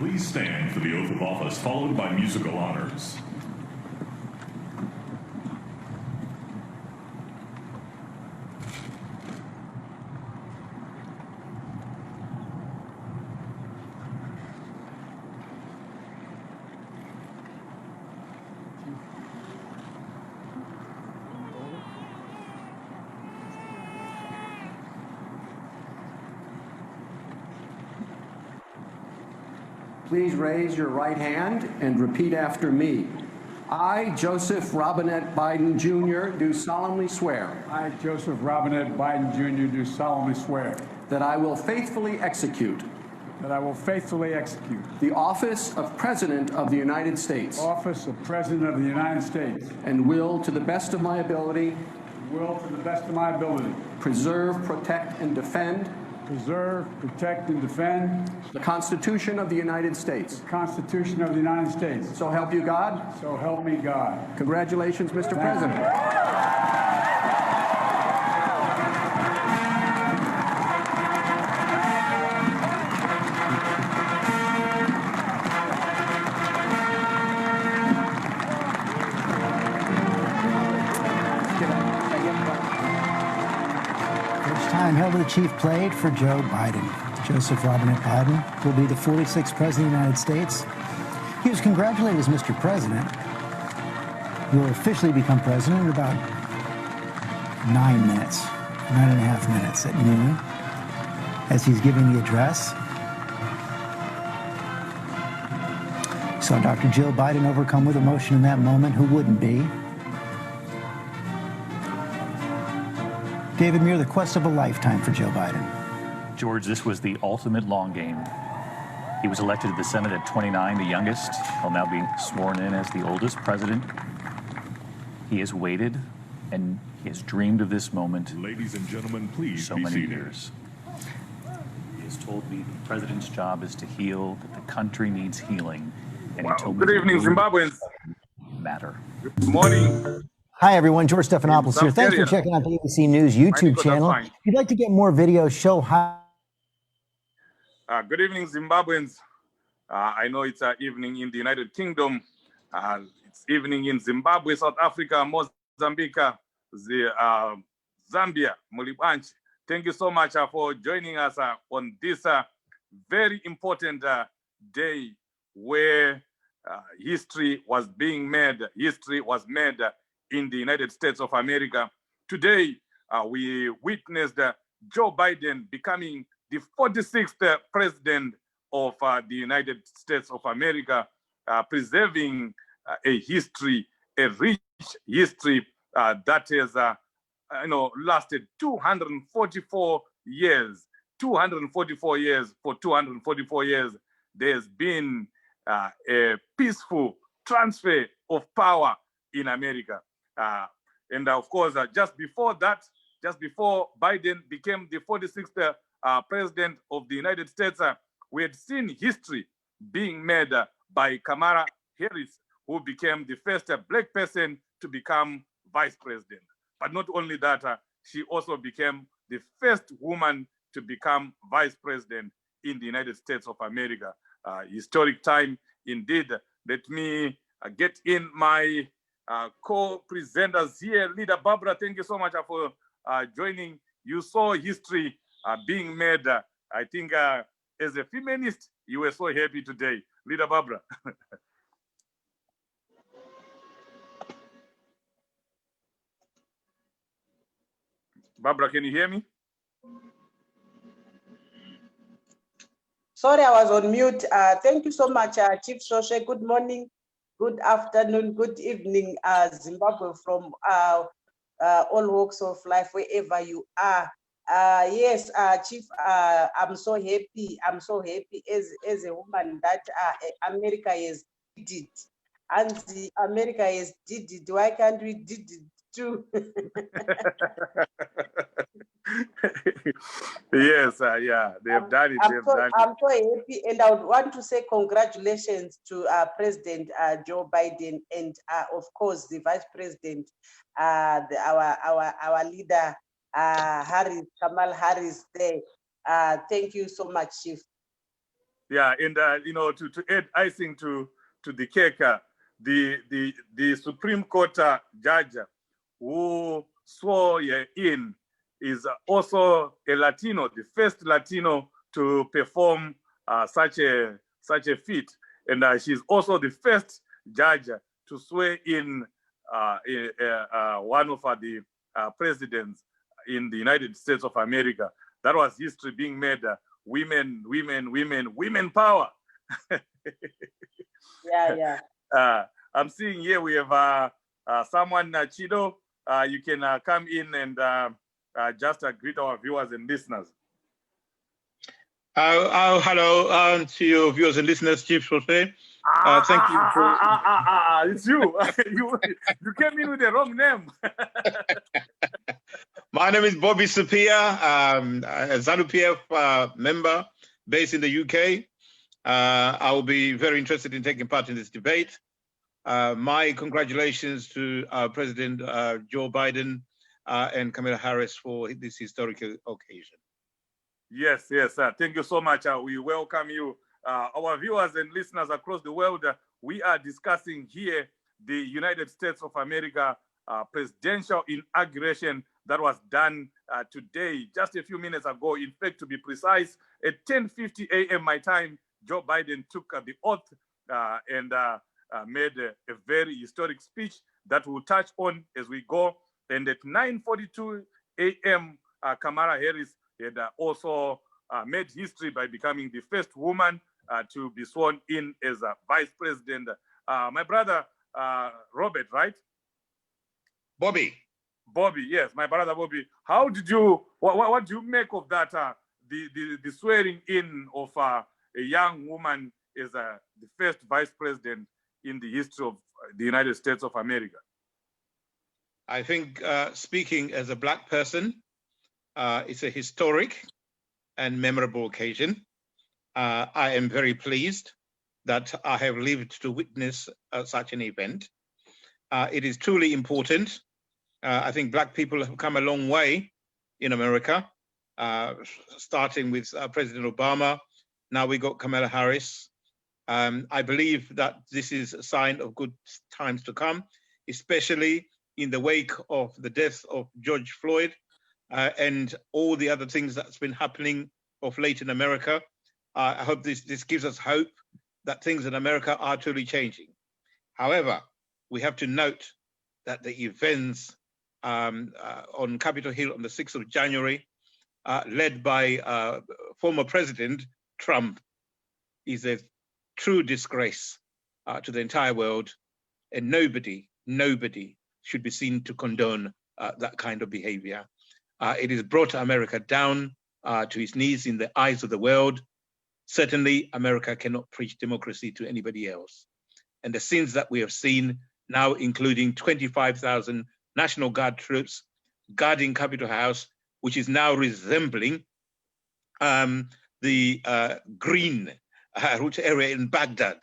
Please stand for the oath of office, followed by musical honors. Please raise your right hand and repeat after me. I, Joseph Robinette Biden, Jr., do solemnly swear. I, Joseph Robinette Biden, Jr., do solemnly swear. That I will faithfully execute. That I will faithfully execute. The office of President of the United States. Office of President of the United States. And will, to the best of my ability. Will, to the best of my ability. Preserve, protect, and defend. Preserve, protect, and defend the Constitution of the United States. The Constitution of the United States. So help you God. So help me God. Congratulations, Mr. President. Held the chief played for Joe Biden. Joseph Robinette Biden will be the 46th president of the United States. He was congratulated as Mr. President. He will officially become president in about 9 minutes, 9.5 minutes at noon, as he's giving the address. Saw Dr. Jill Biden overcome with emotion in that moment. Who wouldn't be? David Muir, the quest of a lifetime for Joe Biden. George, this was the ultimate long game. He was elected to the Senate at 29, the youngest. He'll now be sworn in as the oldest president. He has waited and he has dreamed of this moment. Ladies and gentlemen, please so be many seated. years. He has told me the president's job is to heal, that the country needs healing. And he told me good evening, Zimbabweans. Matter. Good morning. Hi, everyone. George Stephanopoulos here. Thanks for checking out the ABC News YouTube channel. If you'd like to get more videos, show how. Good evening, Zimbabweans. I know it's evening in the United Kingdom. It's evening in Zimbabwe, South Africa, Mozambique, Zambia, Mulibanchi. Thank you so much for joining us on this very important day where history was being made. History was made in the United States of America. Today, we witnessed Joe Biden becoming the 46th president of the United States of America, preserving a history, a rich history that has lasted 244 years. 244 years. For 244 years, there's been a peaceful transfer of power in America. And of course, just before that, just before Biden became the 46th president of the United States, we had seen history being made by Kamala Harris, who became the first black person to become vice president. But not only that, she also became the first woman to become vice president in the United States of America. Historic time indeed. Let me get in my co-presenters here. Leader Barbara, thank you so much for joining. You saw history being made. I think as a feminist, you were so happy today. Leader Barbara. Barbara, can you hear me? Sorry, I was on mute. Thank you so much, Chief Shoshe. Good morning, good afternoon, good evening, Zimbabwe, from all walks of life, wherever you are. Yes, Chief, I'm so happy. I'm so happy as a woman that America has did it. And America has did it. Why can't we did it too? Yes, yeah, they have done it. I'm so happy, and I would want to say congratulations to President Joe Biden, and of course the Vice President, our leader Kamala Harris. There, thank you so much, Chief. Yeah, and to add icing to the cake, the Supreme Court judge who swore in is also a Latino, the first Latino to perform such a feat, and she's also the first judge to swear in one of the presidents in the United States of America. That was history being made. Women power. Yeah, yeah. I'm seeing here we have someone, Chido. You can come in and just greet our viewers and listeners. Hello to your viewers and listeners, Chief Jose. Thank you. It's you. You came in with the wrong name. My name is Bobby Sapia, a ZANU-PF member based in the UK. I will be very interested in taking part in this debate. My congratulations to President Joe Biden and Kamala Harris for this historical occasion. Yes. Thank you so much. We welcome you. Our viewers and listeners across the world, we are discussing here the United States of America presidential inauguration that was done today, just a few minutes ago. In fact, to be precise, at 10:50 a.m. my time, Joe Biden took the oath and made a very historic speech that we'll touch on as we go. And at 9:42 a.m., Kamala Harris had also made history by becoming the first woman to be sworn in as a vice president. My brother, Robert, right? Bobby, yes, my brother Bobby. How did you, what do you make of that, the swearing in of a young woman as the first vice president in the history of the United States of America? I think speaking as a Black person, it's a historic and memorable occasion. I am very pleased that I have lived to witness such an event. It is truly important. I think Black people have come a long way in America, starting with President Obama. Now we got Kamala Harris. I believe that this is a sign of good times to come, especially in the wake of the death of George Floyd and all the other things that's been happening of late in America. I hope this gives us hope that things in America are truly changing. However, we have to note that the events on Capitol Hill on the 6th of January, led by former President Trump, is a true disgrace to the entire world, and nobody should be seen to condone that kind of behavior. It has brought America down to its knees in the eyes of the world. Certainly, America cannot preach democracy to anybody else. And the scenes that we have seen now, including 25,000 National Guard troops guarding Capitol House, which is now resembling the green route area in Baghdad.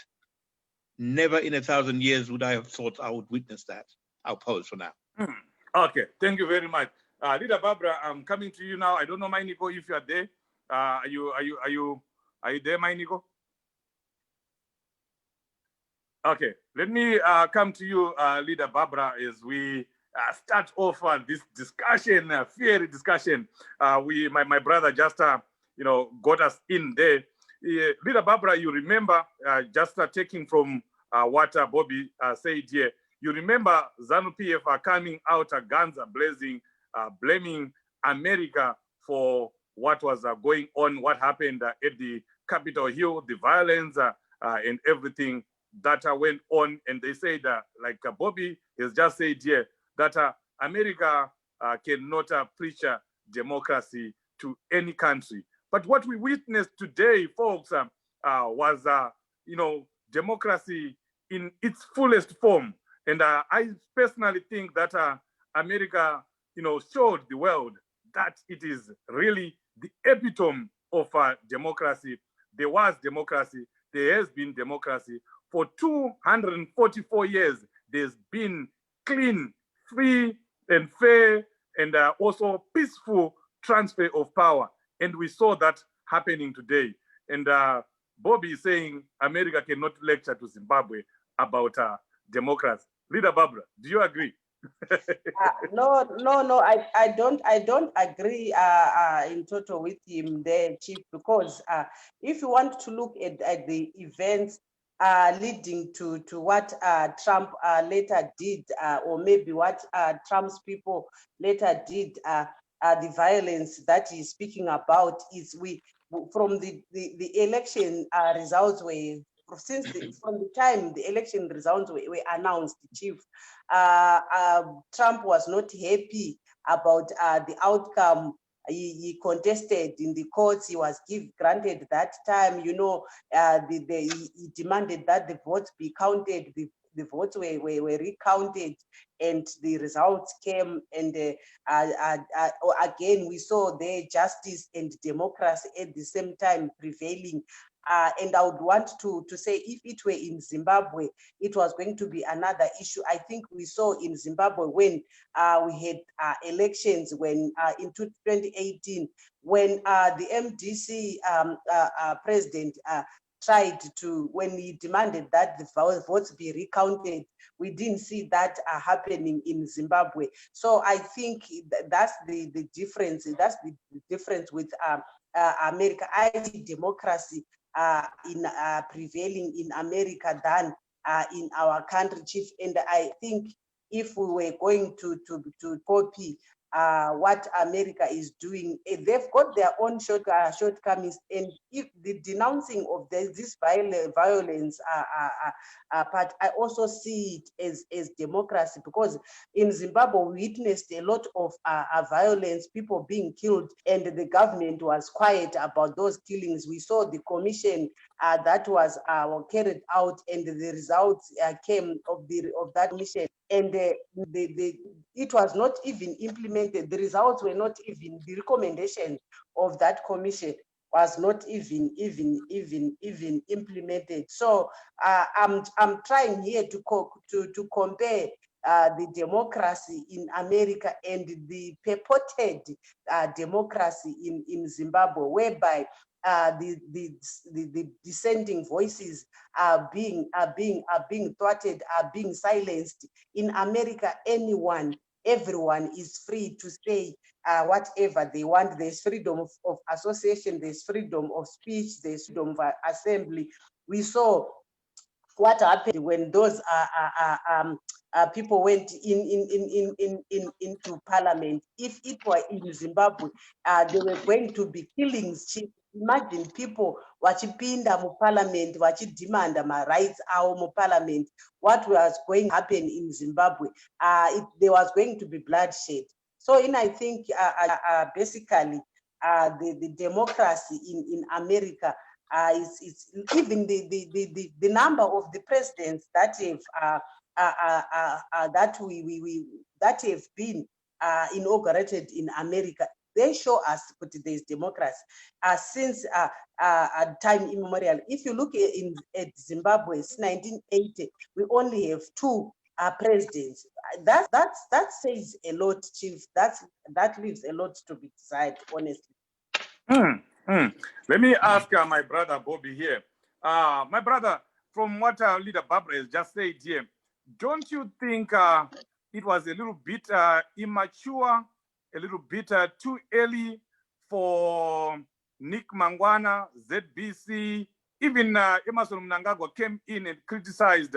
Never in 1,000 years would I have thought I would witness that. I'll pause for now. Okay, thank you very much. Leader Barbara, I'm coming to you now. I don't know, my Nico, if you are there. Are you there, my Nico? Okay, let me come to you, Leader Barbara, as we start off this discussion, fiery discussion. My brother just got us in there. Leader Barbara, you remember just taking from what Bobby said here. You remember ZANU-PF are coming out, guns are blazing, blaming America for what was going on, what happened at the Capitol Hill, the violence and everything that went on. And they said, like Bobby has just said here, that America cannot preach democracy to any country. But what we witnessed today, folks, was, democracy in its fullest form. And I personally think that America, showed the world that it is really the epitome of democracy. There was democracy. There has been democracy. For 244 years, there's been clean, free, and fair, and also peaceful transfer of power. And we saw that happening today. And Bobby is saying America cannot lecture to Zimbabwe about democracy. Leader Barbara, do you agree? No, I don't agree in total with him there, Chief, because if you want to look at the events leading to what Trump later did, or maybe what Trump's people later did, the violence that he's speaking about is from the election results were from the time the election results were announced, Chief, Trump was not happy about the outcome. He contested in the courts. He was granted that time. You know, he demanded that the votes be counted. The votes were recounted, and the results came. And again, we saw there justice and democracy at the same time prevailing. And I would want to say, if it were in Zimbabwe, it was going to be another issue. I think we saw in Zimbabwe when we had elections when in 2018, when the MDC president tried to, when he demanded that the votes be recounted, we didn't see that happening in Zimbabwe. So I think that's the difference. That's the difference with America. I see democracy in prevailing in America than in our country, Chief. And I think if we were going to copy what America is doing, they've got their own shortcomings. And if the denouncing of this violence part, I also see it as democracy, because in Zimbabwe we witnessed a lot of violence, people being killed, and the government was quiet about those killings. We saw the commission that was carried out, and the results came of that commission, and it was not even implemented. The results were not even, the recommendation of that commission was not even implemented. So I'm trying here to compare the democracy in America and the purported democracy in Zimbabwe, whereby the dissenting voices are being thwarted, are being silenced. In America, everyone is free to say whatever they want. There's freedom of association, there's freedom of speech, there's freedom of assembly. We saw what happened when those people went into parliament. If it were in Zimbabwe, there were going to be killings, Chief. Imagine people vachipinda mu parliament, vachidemanda rights avo mu parliament. What was going to happen in Zimbabwe? There was going to be bloodshed. So, I think basically the democracy in America is even the number of the presidents that have been inaugurated in America. They show us that there's democracy since time immemorial. If you look at Zimbabwe, since 1980, we only have 2 presidents. That says a lot, Chief. That leaves a lot to be decided, honestly. Let me ask my brother Bobby here. My brother, from what Leader Barbara has just said here, don't you think it was a little bit immature, a little bit too early for Nick Mangwana, ZBC, even Emerson Mnangagwa came in and criticized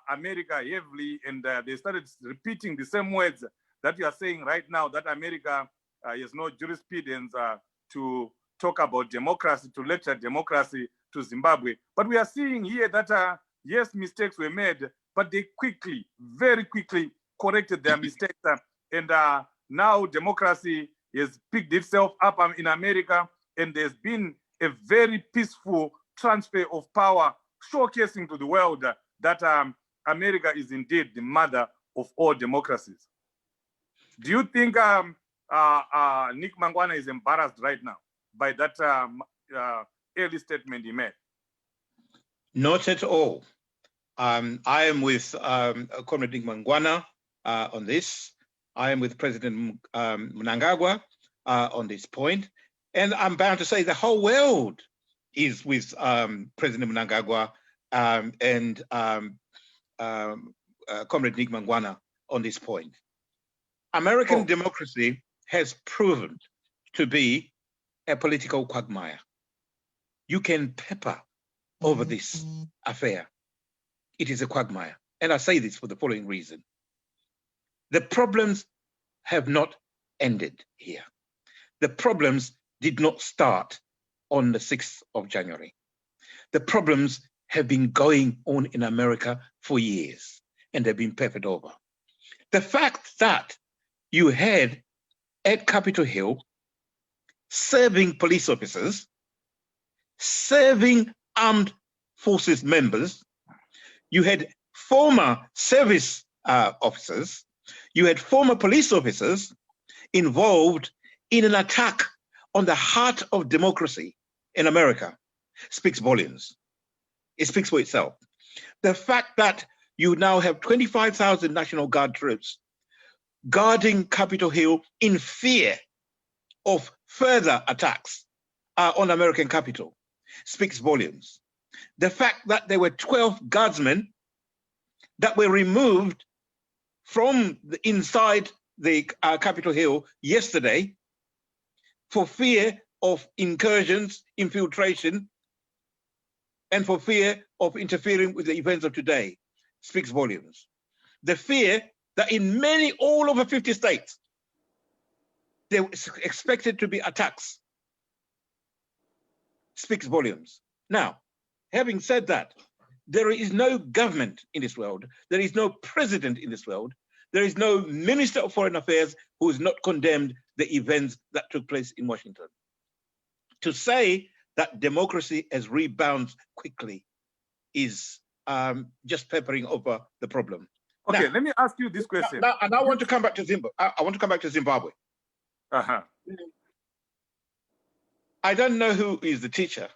America heavily, and they started repeating the same words that you are saying right now, that America has no jurisprudence to talk about democracy, to lecture democracy to Zimbabwe. But we are seeing here that, yes, mistakes were made, but they very quickly corrected their mistakes. And now democracy has picked itself up in America, and there's been a very peaceful transfer of power, showcasing to the world that America is indeed the mother of all democracies. Do you think Nick Mangwana is embarrassed right now by that early statement he made? Not at all. I am with Comrade Nick Mangwana on this. I am with President Mnangagwa on this point. And I'm bound to say the whole world is with President Mnangagwa and Comrade Nick Mangwana on this point. American democracy has proven to be a political quagmire. You can pepper over this affair. It is a quagmire. And I say this for the following reason. The problems have not ended here. The problems did not start on the 6th of January. The problems have been going on in America for years, and they've been peppered over. The fact that you had at Capitol Hill serving police officers, serving armed forces members, you had former service officers, you had former police officers involved in an attack on the heart of democracy in America speaks volumes. It speaks for itself. The fact that you now have 25,000 National Guard troops guarding Capitol Hill in fear of further attacks on American Capitol speaks volumes. The fact that there were 12 guardsmen that were removed from inside the Capitol Hill yesterday for fear of incursions, infiltration, and for fear of interfering with the events of today speaks volumes. The fear that in all over 50 states, there was expected to be attacks speaks volumes. Now, having said that, there is no government in this world, there is no president in this world, there is no minister of foreign affairs who has not condemned the events that took place in Washington. To say that democracy has rebounded quickly is just peppering over the problem. Okay, now, let me ask you this question. And I want to come back to Zimbabwe. I want to come back to Zimbabwe. Uh-huh. I don't know who is the teacher,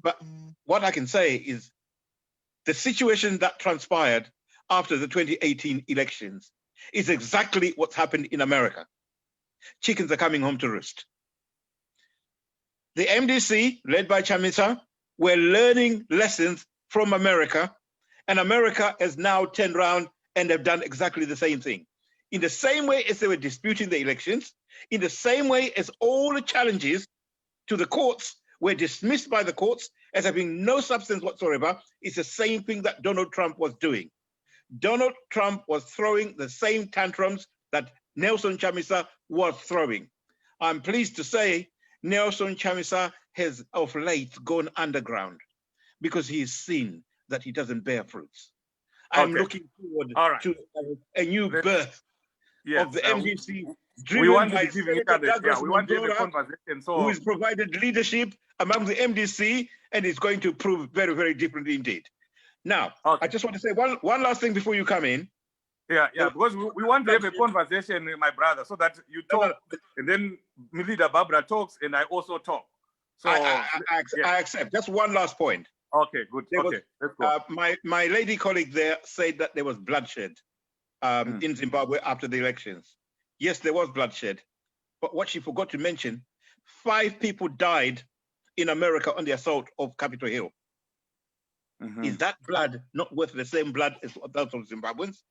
but what I can say is the situation that transpired after the 2018 elections is exactly what's happened in America. Chickens are coming home to roost. The MDC, led by Chamisa, were learning lessons from America, and America has now turned around and have done exactly the same thing. In the same way as they were disputing the elections, in the same way as all the challenges to the courts were dismissed by the courts as having no substance whatsoever, it's the same thing that Donald Trump was doing. Donald Trump was throwing the same tantrums that Nelson Chamisa was throwing. I'm pleased to say Nelson Chamisa has of late gone underground because he has seen that he doesn't bear fruits. I'm looking forward to a new birth of the MDC. We want to give each other, we want to have a conversation. So, who has provided leadership among the MDC and is going to prove very, very different indeed. Now, I just want to say one last thing before you come in. Yeah, because we want to have a conversation with my brother so that you talk and then leader Barbara talks and I also talk. So I accept. Just one last point. Okay, good. Okay, let's go. My lady colleague there said that there was bloodshed in Zimbabwe after the elections. Yes, there was bloodshed. But what she forgot to mention, 5 people died in America on the assault of Capitol Hill. Mm-hmm. Is that blood not worth the same blood as that of Zimbabweans?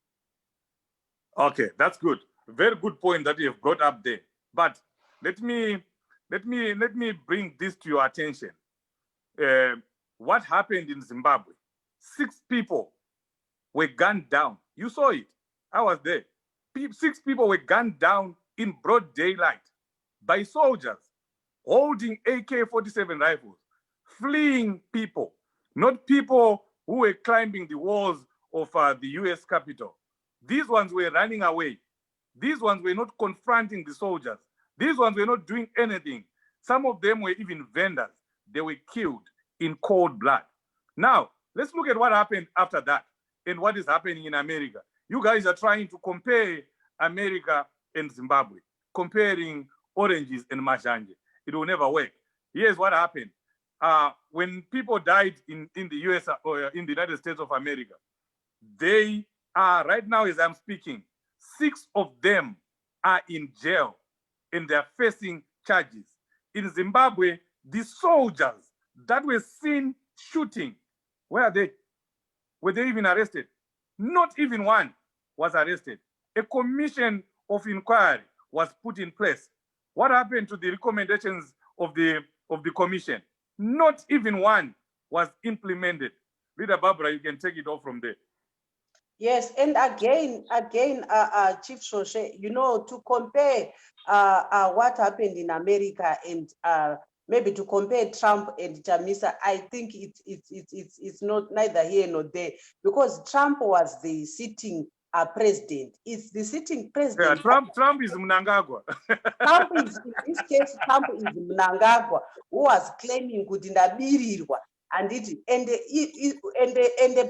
Okay, that's good. Very good point that you've got up there. But let me bring this to your attention. What happened in Zimbabwe? 6 people were gunned down. You saw it. I was there. 6 people were gunned down in broad daylight by soldiers holding AK-47 rifles, fleeing people, not people who were climbing the walls of the US Capitol. These ones were running away. These ones were not confronting the soldiers. These ones were not doing anything. Some of them were even vendors. They were killed in cold blood. Now, let's look at what happened after that and what is happening in America. You guys are trying to compare America and Zimbabwe, comparing oranges and majanje. It will never work. Here's what happened. When people died in the US or in the United States of America, they are, right now as I'm speaking, 6 of them are in jail and they're facing charges. In Zimbabwe, the soldiers that were seen shooting, where are they? Were they even arrested? Not even one was arrested. A commission of inquiry was put in place. What happened to the recommendations of the commission? Not even one was implemented. Leader Barbara, you can take it off from there. Yes, and again, Chief Shoshe, you know, to compare what happened in America and maybe to compare Trump and Chamisa, I think it's not neither here nor there, because Trump was the sitting president. It's the sitting president. Yeah, Trump is Mnangagwa. Trump is, in this case, Trump is Mnangagwa, who was claiming Kudindabirirwa, and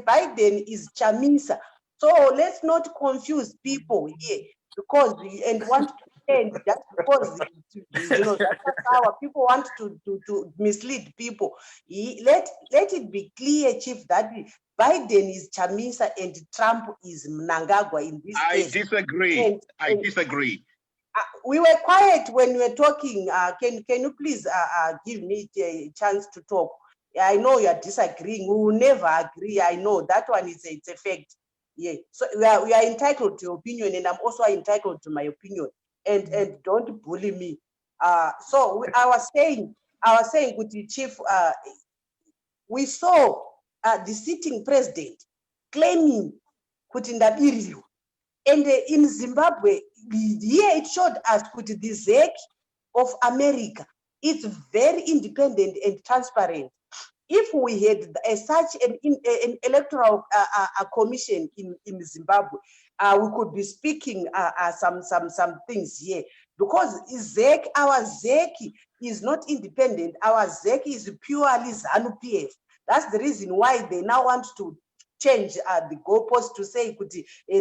Biden is Chamisa. So let's not confuse people here, because and want to end just because you know that's how people want to mislead people. Let it be clear, Chief, that Biden is Chamisa and Trump is Mnangagwa in this case. I disagree. We were quiet when we were talking. Can you please give me a chance to talk? I know you are disagreeing. We will never agree. I know that one is it's a fact. Yeah. So we are entitled to your opinion, and I'm also entitled to my opinion. And don't bully me. So I was saying, with the Chief, we saw the sitting president claiming Kutindabiriru. And in Zimbabwe, here it showed us the ZEC of America. It's very independent and transparent. If we had such an electoral commission in Zimbabwe, we could be speaking some things here. Because ZEC, our ZEC is not independent. Our ZEC is purely ZANU-PF. That's the reason why they now want to change the goalpost to say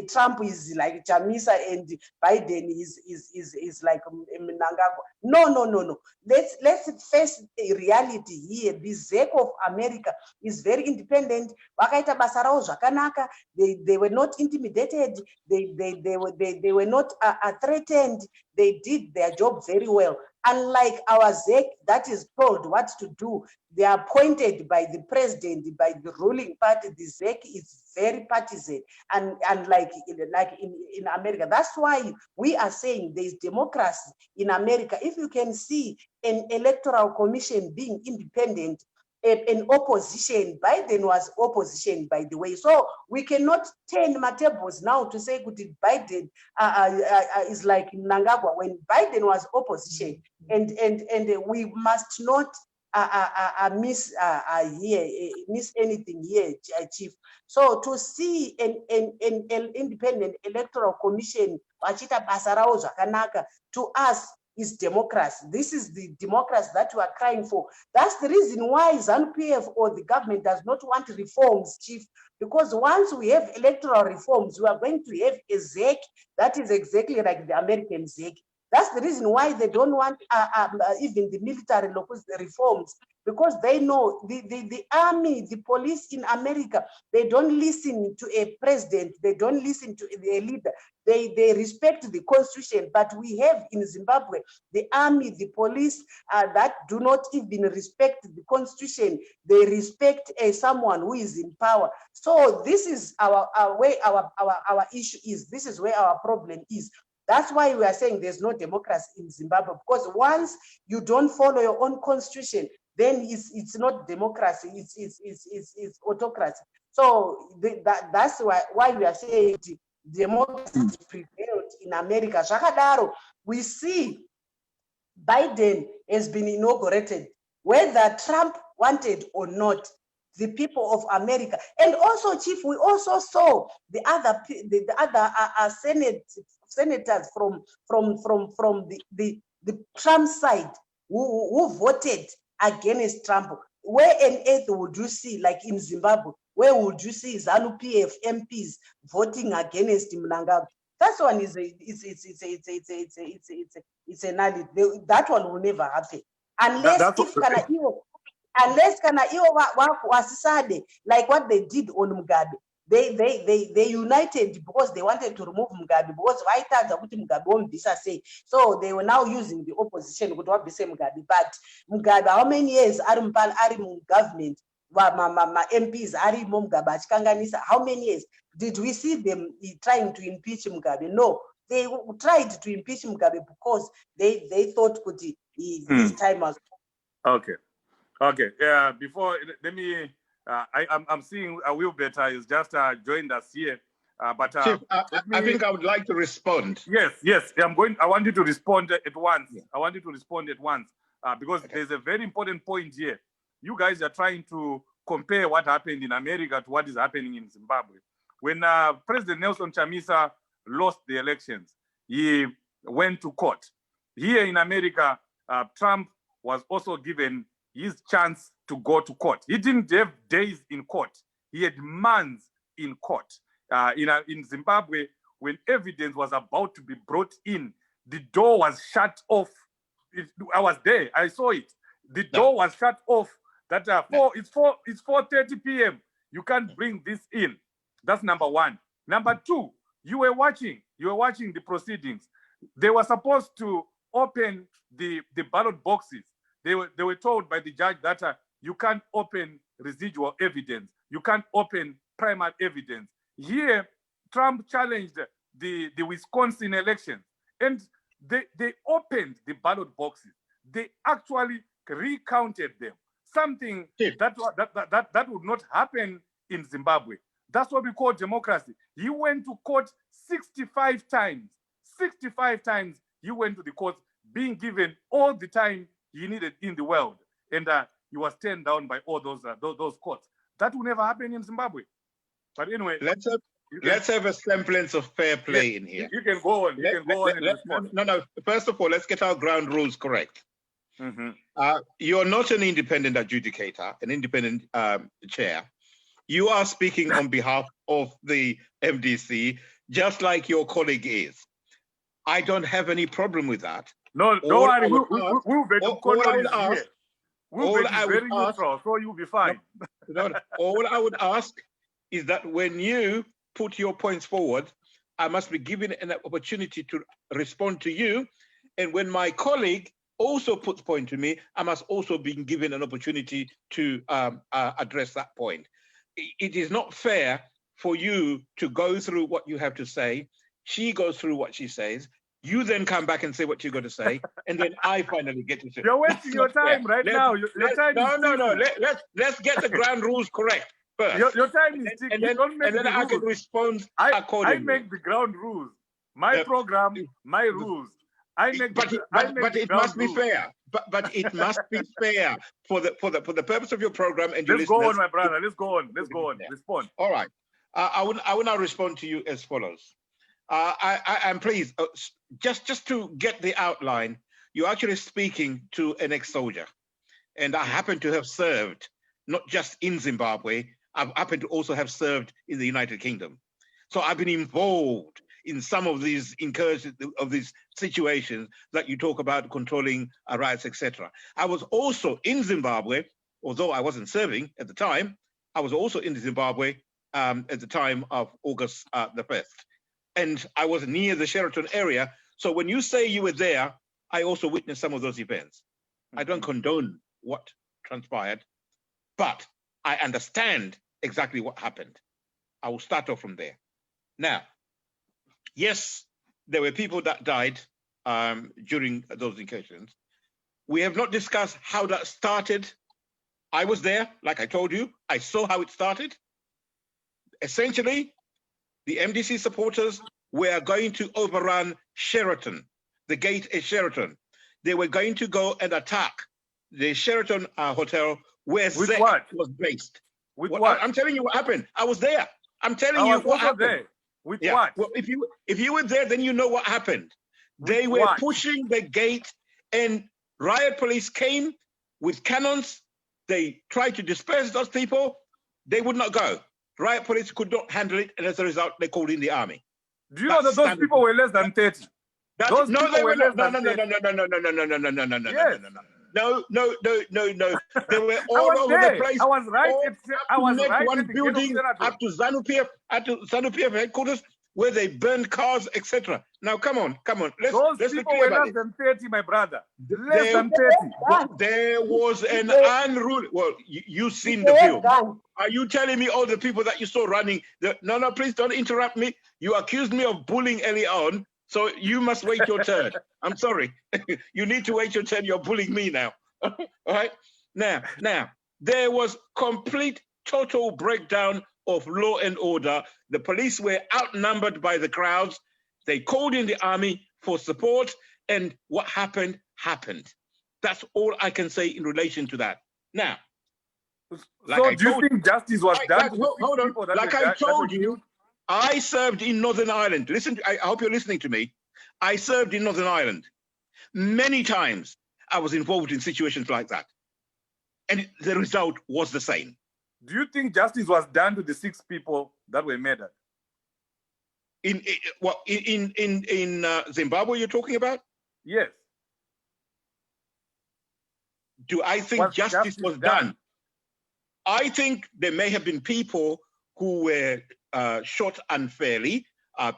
Trump is like Chamisa and Biden is like Mnangagwa. No. Let's face a reality here. The ZEC of America is very independent. Wakaita basa rao zvakanaka. They were not intimidated. They were not threatened. They did their job very well. Unlike our ZEC that is told what to do, they are appointed by the president, by the ruling party. The ZEC is very partisan, and like in America. That's why we are saying there is democracy in America. If you can see an electoral commission being independent, an opposition, Biden was opposition, by the way. So we cannot turn my tables now to say Biden is like Mnangagwa when Biden was opposition, and we must not miss anything here, Chief. So to see an independent electoral commission, to us is democracy. This is the democracy that we are crying for. That's the reason why ZANU-PF or the government does not want reforms, Chief, because once we have electoral reforms, we are going to have a ZEC that is exactly like the American ZEC. That's the reason why they don't want even the military reforms, because they know the army, the police in America, they don't listen to a president, they don't listen to a leader, they respect the constitution. But we have in Zimbabwe the army, the police that do not even respect the constitution. They respect someone who is in power. So this is where our issue is. This is where our problem is. That's why we are saying there's no democracy in Zimbabwe, because once you don't follow your own constitution, then it's not democracy, it's autocracy. So that's why we are saying democracy prevailed in America. Shakadaro, we see Biden has been inaugurated, whether Trump wanted or not. The people of America, and also, Chief, we also saw the other senators from the Trump side who voted against Trump. Where on earth would you see, like in Zimbabwe, where would you see ZANU-PF MPs voting against Mnangagwa? That one is it's a nullity. That one will never happen unless kana iwo wasisade like what they did on Mugabe. they united because they wanted to remove Mugabe, because vaitadza kuti Mugabe womubvisa sei. So they were now using the opposition kuti vabvise Mugabe. But Mugabe, how many years ari government, MPs arimo Mugabe achikanganisa? How many years did we see them trying to impeach Mugabe? No, they tried to impeach Mugabe because they thought his time was. Okay. Yeah. Before, let me. I'm seeing Wilbert is just joined us here. But Chief, I think I would like to respond. Yes. I want you to respond at once. Yeah. I want you to respond at once because there's a very important point here. You guys are trying to compare what happened in America to what is happening in Zimbabwe. When President Nelson Chamisa lost the elections, he went to court. Here in America, Trump was also given his chance to go to court. He didn't have days in court. He had months in court. In Zimbabwe, when evidence was about to be brought in, the door was shut off. I was there. I saw it. The door was shut off. That it's 4:30 p.m. You can't bring this in. That's number one. Number two, you were watching the proceedings. They were supposed to open the ballot boxes. They were told by the judge that you can't open residual evidence. You can't open primary evidence. Here, Trump challenged the Wisconsin election, and they opened the ballot boxes. They actually recounted them. Something that would not happen in Zimbabwe. That's what we call democracy. He went to court 65 times. 65 times he went to the court, being given all the time he needed in the world, and he was turned down by all those courts. That will never happen in Zimbabwe. But anyway, let's have a semblance of fair play in here. You can go on. No. First of all, let's get our ground rules correct. You're not an independent adjudicator, an independent chair. You are speaking on behalf of the MDC, just like your colleague is. I don't have any problem with that. No, don't worry. We'll be very neutral, so you'll be fine. All I would ask is that when you put your points forward, I must be given an opportunity to respond to you. And when my colleague also puts point to me, I must also be given an opportunity to address that point. It is not fair for you to go through what you have to say. She goes through what she says. You then come back and say what you're going to say, and then I finally get to say. You're wasting your time right now. No. Let's get the ground rules correct first. Your time is ticking. And then I can respond accordingly. I make the ground rules. My program, my rules. But it must be fair. But it must be fair for the purpose of your program and your listeners. Let's go on, my brother. Let's go on. Respond. All right. I will now respond to you as follows. I'm pleased. Just to get the outline, you're actually speaking to an ex-soldier, and I happen to have served not just in Zimbabwe. I happen to also have served in the United Kingdom. So I've been involved in some of these incursions, of these situations that you talk about, controlling riots, etc. I was also in Zimbabwe, although I wasn't serving at the time. I was also in Zimbabwe at the time of August the 1st. And I was near the Sheraton area. So when you say you were there, I also witnessed some of those events. I don't condone what transpired, but I understand exactly what happened. I will start off from there. Now, yes, there were people that died during those incursions. We have not discussed how that started. I was there, like I told you. I saw how it started. Essentially, the MDC supporters were going to overrun Sheraton, the gate at Sheraton. They were going to go and attack the Sheraton Hotel where Zek was based. With what? I'm telling you what happened. I was there. I'm telling you what happened. There. With what? Well, if you were there, then you know what happened. They were pushing the gate, and riot police came with cannons. They tried to disperse those people. They would not go. Riot police could not handle it, and as a result, they called in the army. Do you know that those people were less than 30? No. No. They were I all was over the there. place. I was right. All I was up to right one at the gate of building, Senator. up to ZANU-PF headquarters, where they burned cars, etc. Now, come on. Those Let's be people clear were about less it. than 30, my brother. Less There, than 30. there was an unruly. Well, you've seen the They film. have done. Are you telling me all the people that you saw running? No, please don't interrupt me. You accused me of bullying early on, so you must wait your turn. I'm sorry. You need to wait your turn. You're bullying me now. All right? Now, there was complete, total breakdown of law and order. The police were outnumbered by the crowds. They called in the army for support, and what happened. That's all I can say in relation to that. Now, So do you think justice was done to the hold on. people that Like were, I that were told you, killed? I served in Northern Ireland. Listen, I hope you're listening to me. I served in Northern Ireland. Many times I was involved in situations like that. And the result was the same. Do you think justice was done to the 6 people that were murdered? In Zimbabwe you're talking about? Yes. Do I think justice was done? I think there may have been people who were shot unfairly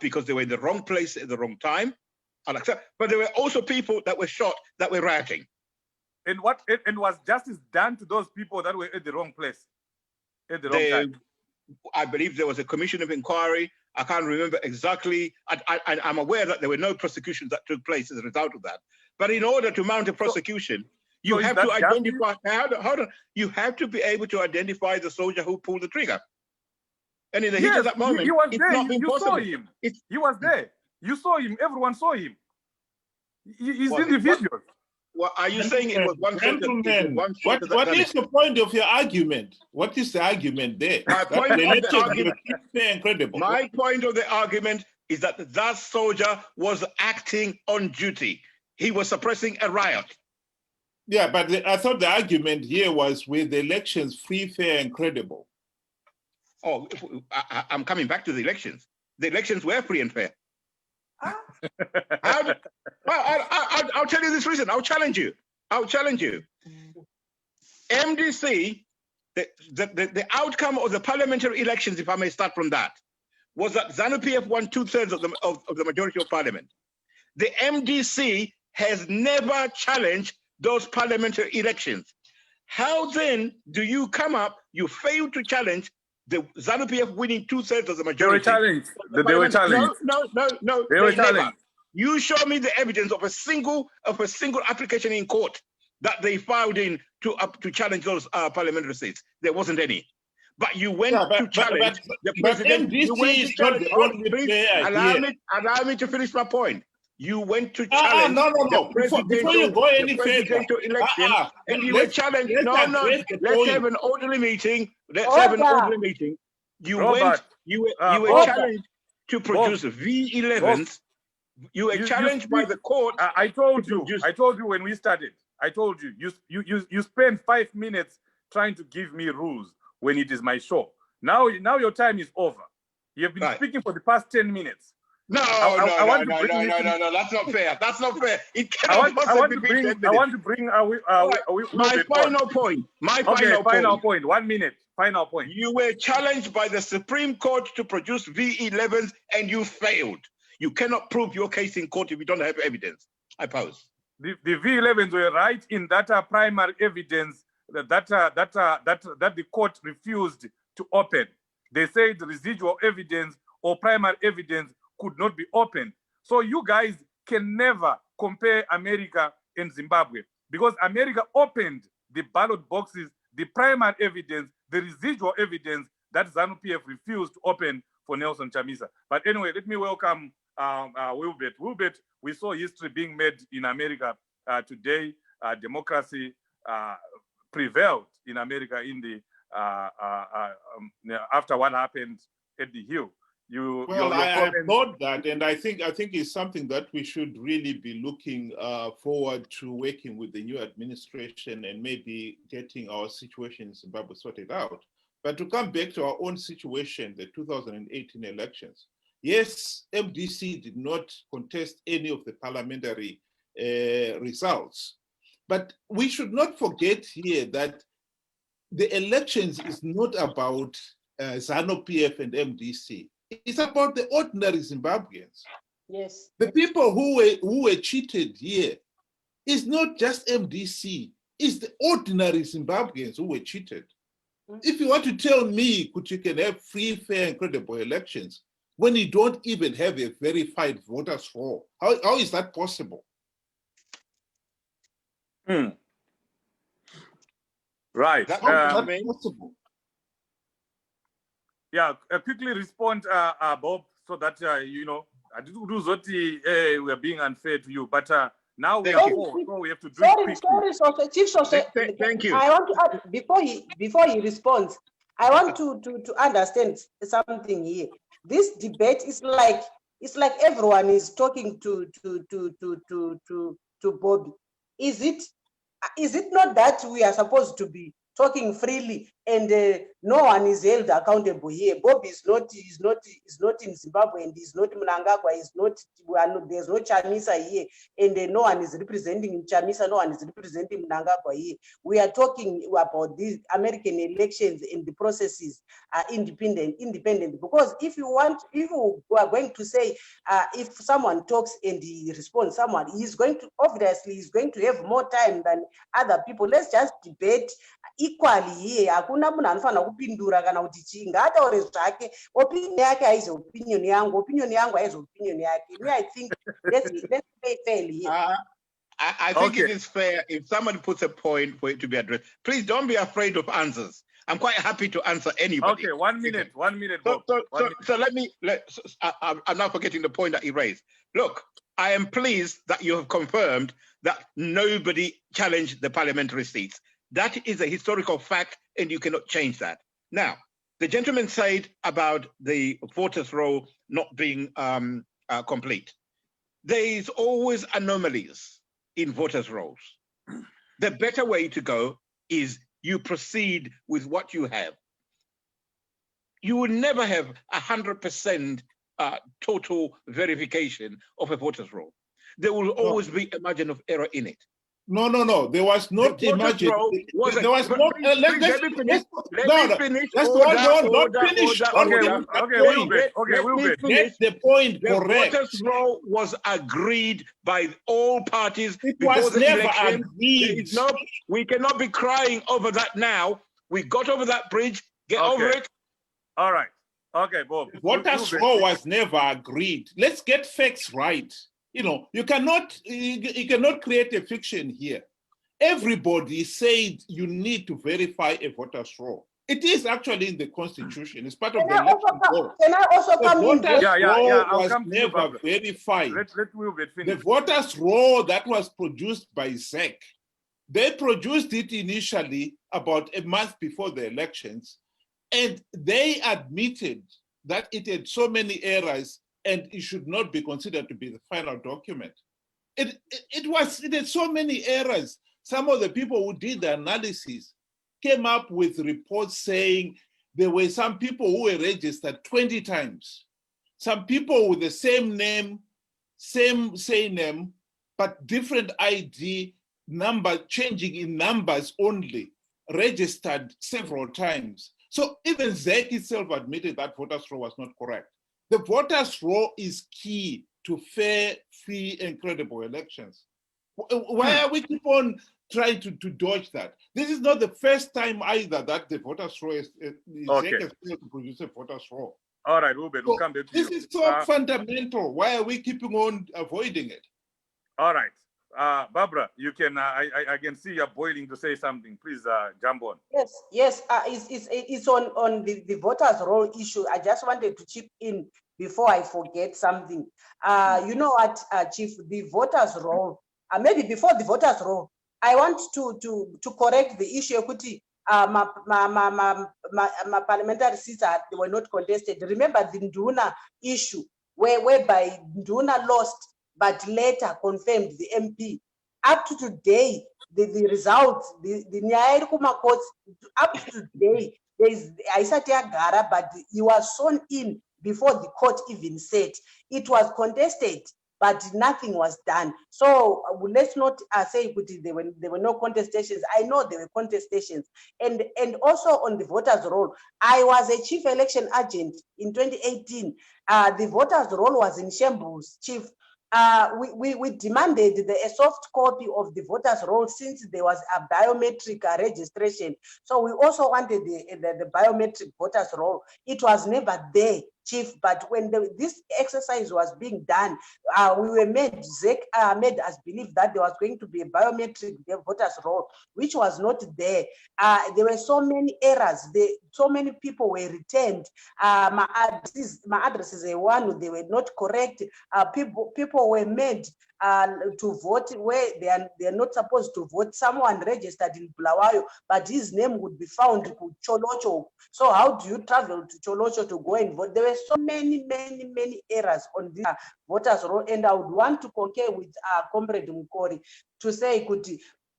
because they were in the wrong place at the wrong time. But there were also people that were shot that were rioting. And was justice done to those people that were at the wrong place at the wrong time? I believe there was a commission of inquiry. I can't remember exactly. I'm aware that there were no prosecutions that took place as a result of that. But in order to mount a prosecution, you have to identify. Hold on. You have to be able to identify the soldier who pulled the trigger. And in the heat of that moment, he was it's there. not been possible. Saw him. He was there. You saw him. Everyone saw him. He's individual. Well, are you saying it was one soldier? Gentlemen, what is the point of your argument? What is the argument there? My point of the argument, incredible. My point of the argument is that that soldier was acting on duty. He was suppressing a riot. Yeah, but I thought the argument here was with the elections free, fair, and credible. Oh, I'm coming back to the elections. The elections were free and fair. I'll tell you this reason. I'll challenge you. MDC, the outcome of the parliamentary elections, if I may start from that, was that ZANU-PF won 2/3 of the majority of parliament. The MDC has never challenged those parliamentary elections. How then do you come up, you fail to challenge the ZANU-PF winning 2/3 of the majority? They were challenged. No. They were challenged. You show me the evidence of a single application in court that they filed in to challenge those parliamentary seats. There wasn't any. But you went to challenge the president. You went to challenge. Allow me to finish my point. You went to challenge the Before you go any further, election, and you were challenged. Let's have an orderly meeting. You were challenged to produce V11s. You were challenged by the court. I told you when we started. I told you. You spent 5 minutes trying to give me rules when it is my show. Now your time is over. You have been speaking for the past 10 minutes. No, that's not fair. That's not fair. It cannot possibly be 10 minutes. I want to bring my final point. Final point. 1 minute. Final point. You were challenged by the Supreme Court to produce V11s and you failed. You cannot prove your case in court if you don't have evidence. I pose. The V11s were right in that primary evidence that the court refused to open. They said the residual evidence or primary evidence could not be opened. So you guys can never compare America and Zimbabwe because America opened the ballot boxes, the primary evidence, the residual evidence that ZANU-PF refused to open for Nelson Chamisa. But anyway, let me welcome Wilbert. Wilbert, we saw history being made in America today. Democracy prevailed in America in the after what happened at the Hill. I thought that, and I think it's something that we should really be looking forward to working with the new administration and maybe getting our situation in Zimbabwe sorted out. But to come back to our own situation, the 2018 elections, yes, MDC did not contest any of the parliamentary results, But we should not forget here that the elections is not about ZANU-PF and MDC. It's about the ordinary Zimbabweans. Yes. The people who were cheated here is not just MDC, it's the ordinary Zimbabweans who were cheated. If you want to tell me that you can have free, fair, and credible elections when you don't even have a verified voters roll, how is that possible? Right. That possible? Yeah, quickly respond, Bob, so that you know, I do we are being unfair to you, but now we are four, so we have to do it quickly. Sorry, Chief Sose, Thank you. I want to add, before he responds, I want to understand something here. This debate is like everyone is talking to Bobby. Is it not that we are supposed to be talking freely and no one is held accountable here? Bob is not in Zimbabwe and he's not Mnangagwa, there's no Chamisa here, and no one is representing Chamisa, no one is representing Mnangagwa here. We are talking about these American elections and the processes are independent, because if you are going to say if someone talks and he responds, he's going to have more time than other people. Let's just debate equally here. Hakuna munhu anofanira kupindura kana kuti chinga ataure zvake. Opinion yake haizi opinion yangu haizi opinion yake. I think let's play fairly here. I think it is fair if somebody puts a point for it to be addressed. Please don't be afraid of answers. I'm quite happy to answer anybody. Okay, 1 minute, 1 minute, Bob. So I'm now forgetting the point that he raised. Look, I am pleased that you have confirmed that nobody challenged the parliamentary seats. That is a historical fact, and you cannot change that. Now, the gentleman said about the voters' roll not being complete. There is always anomalies in voters' rolls. The better way to go is you proceed with what you have. You will never have 100% total verification of a voters' roll. There will always be a margin of error in it. No. There was not a margin. There was no. Let me finish. Don't finish. Get the point correct. The voters' roll was agreed by all parties. It was never agreed. We cannot be crying over that now. We got over that bridge. Get over it. All right. Okay, Bob. The voters' roll was never agreed. Let's get facts right. You know, you cannot create a fiction here. Everybody said you need to verify a voter's roll. It is actually in the Constitution. It's part of the election law. Can I also come in? Was never verified. The voters' roll that was produced by ZEC, they produced it initially about a month before the elections, and they admitted that it had so many errors and it should not be considered to be the final document. It had so many errors. Some of the people who did the analysis came up with reports saying there were some people who were registered 20 times. Some people with the same name, same name, but different ID number, changing in numbers only, registered several times. So even ZEC itself admitted that voters' roll was not correct. The voters' roll is key to fair, free, and credible elections. Why are we keep on trying to dodge that? This is not the first time either that the voters' roll is to produce a voters' roll. All right, Ruben, we'll come back to you. This is so fundamental. Why are we keeping on avoiding it? All right. Barbara, you can. I can see you're boiling to say something. Please jump on. Yes. It's on the voters' roll issue. I just wanted to chip in before I forget something. You know what, Chief? The voters' roll. Maybe before the voters' roll, I want to correct the issue. My parliamentary seats were not contested. Remember the Nduna issue, whereby Nduna lost, but later confirmed the MP. Up to today, the results, the Nyaya Kuma courts, up to today, there is Aissatia Gara, but he was sworn in before the court even said. It was contested but nothing was done. So let's not say there were no contestations. I know there were contestations. And also on the voters' roll, I was a chief election agent in 2018. The voters' roll was in shambles, chief. We demanded a soft copy of the voters' roll since there was a biometric registration. So we also wanted the biometric voters' roll. It was never there, chief. But when this exercise was being done, we were made us believe that there was going to be a biometric voters' roll, which was not there. There were so many errors. So many people were returned. My addresses are one, they were not correct. People were made to vote where they are not supposed to vote. Someone registered in Bulawayo, but his name would be found in Cholocho. So how do you travel to Cholocho to go and vote? There were so many errors on this voters roll, and I would want to concur with Comrade Mukori to say,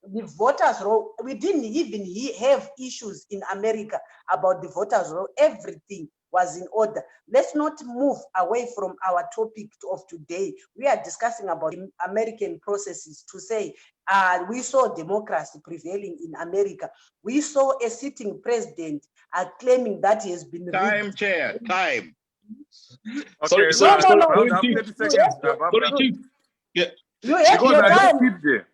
the voters roll, we didn't even have issues in America about the voters roll. Everything was in order. Let's not move away from our topic of today. We are discussing about American processes to say we saw democracy prevailing in America. We saw a sitting president claiming that he has been time, chair, time. Okay, sorry, no. 30 seconds. Yeah. You had your time.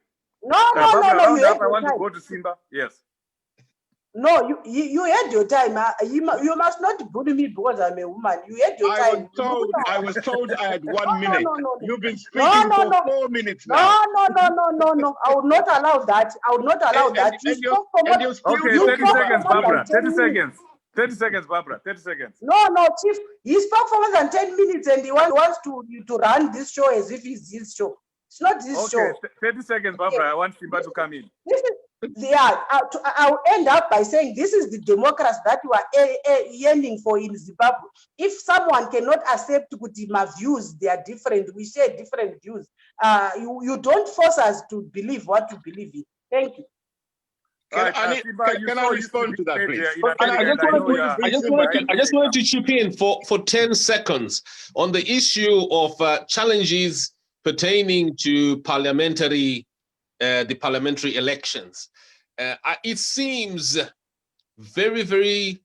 No. I want to go to Simba. Yes. No, you had your time. You must not bully me because I'm a woman. You had your time. I was told I had 1 minute. No. You've been speaking for 4 minutes now. No. I would not allow that. I would not allow that. Okay, 30 seconds, Barbara. 30 seconds. 30 seconds, Barbara. 30 seconds. No, Chief. He spoke for more than 10 minutes and he wants to run this show as if it's his show. It's not his show. 30 seconds, Barbara. I want Simba to come in. I'll end up by saying this is the democracy that you are yearning for in Zimbabwe. If someone cannot accept my views, they are different. We share different views. You don't force us to believe what you believe in. Thank you. Can I respond to that, please? I just wanted to chip in for 10 seconds on the issue of challenges pertaining to the parliamentary elections. It seems very, very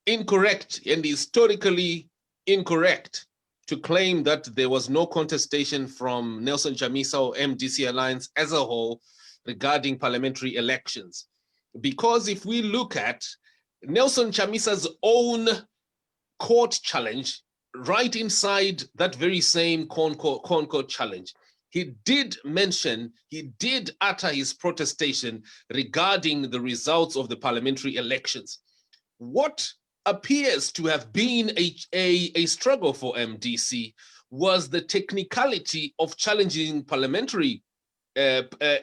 incorrect and historically incorrect to claim that there was no contestation from Nelson Chamisa or MDC Alliance as a whole regarding parliamentary elections. Because if we look at Nelson Chamisa's own court challenge, right inside that very same Concord challenge, he did utter his protestation regarding the results of the parliamentary elections. What appears to have been a struggle for MDC was the technicality of challenging parliamentary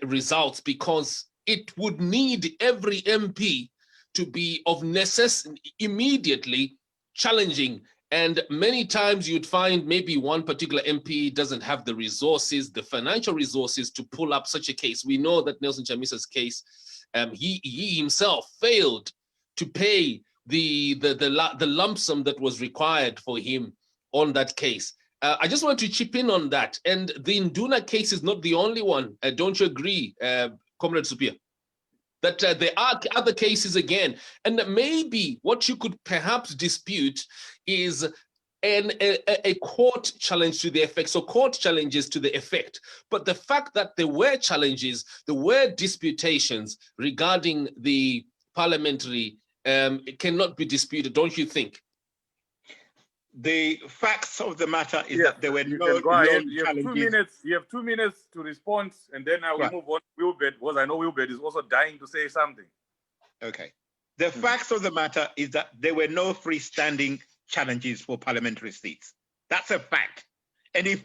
results, because it would need every MP to be of necessity immediately challenging. And many times you'd find maybe one particular MP doesn't have the resources, the financial resources to pull up such a case. We know that Nelson Chamisa's case, he himself failed to pay the lump sum that was required for him on that case. I just want to chip in on that. And the Nduna case is not the only one. Don't you agree, Comrade Supia? That there are other cases again, and maybe what you could perhaps dispute is a court challenge to the effect, so court challenges to the effect. But the fact that there were challenges, there were disputations regarding the parliamentary, it cannot be disputed, don't you think? The facts of the matter is that there were no challenges. You have 2 minutes to respond, and then I will move on. Wilbert, because I know Wilbert is also dying to say something. Okay. The facts of the matter is that there were no freestanding challenges for parliamentary seats. That's a fact. And if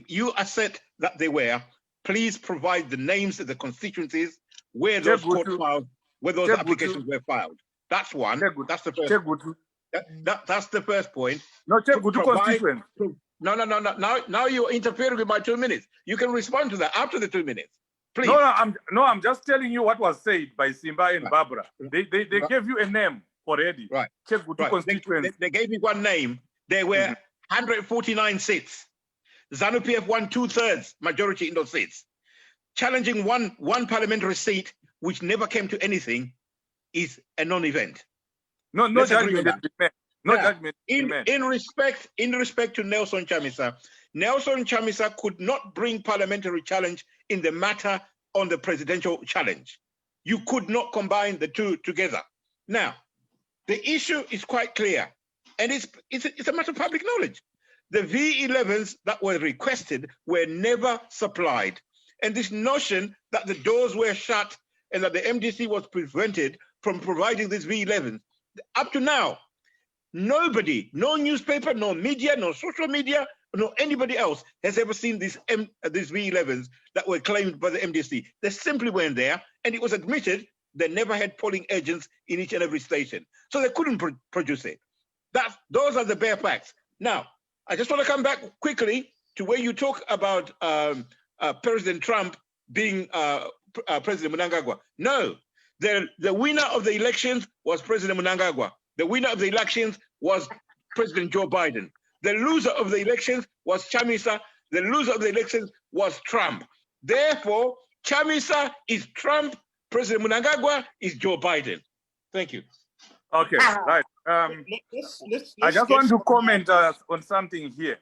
you assert that they were, please provide the names of the constituencies where those applications were filed. That's one. That's the first. That's the first point. No, constituent. Now you're interfering with my 2 minutes. You can respond to that after the 2 minutes. Please. I'm just telling you what was said by Simba and Barbara. They gave you a name already. Right. Constituents. They gave me one name. There were 149 seats. ZANU-PF won 2/3 majority in those seats. Challenging one parliamentary seat, which never came to anything, is a non-event. No Let's agree judgment on has that. been made. No Now, judgment has been made. in respect to Nelson Chamisa could not bring parliamentary challenge in the matter on the presidential challenge. You could not combine the two together. Now, the issue is quite clear, and it's a matter of public knowledge. The V11s that were requested were never supplied. And this notion that the doors were shut and that the MDC was prevented from providing these V11s, up to now, nobody, no newspaper, no media, no social media, no anybody else has ever seen these V11s that were claimed by the MDC. They simply weren't there, and it was admitted they never had polling agents in each and every station. So they couldn't produce it. Those are the bare facts. Now, I just want to come back quickly to where you talk about President Trump being President Mnangagwa. No, the winner of the elections was President Mnangagwa. The winner of the elections was President Joe Biden. The loser of the elections was Chamisa. The loser of the elections was Trump. Therefore, Chamisa is Trump. President Mnangagwa is Joe Biden. Thank you. Okay, right. I just want to comment on something here.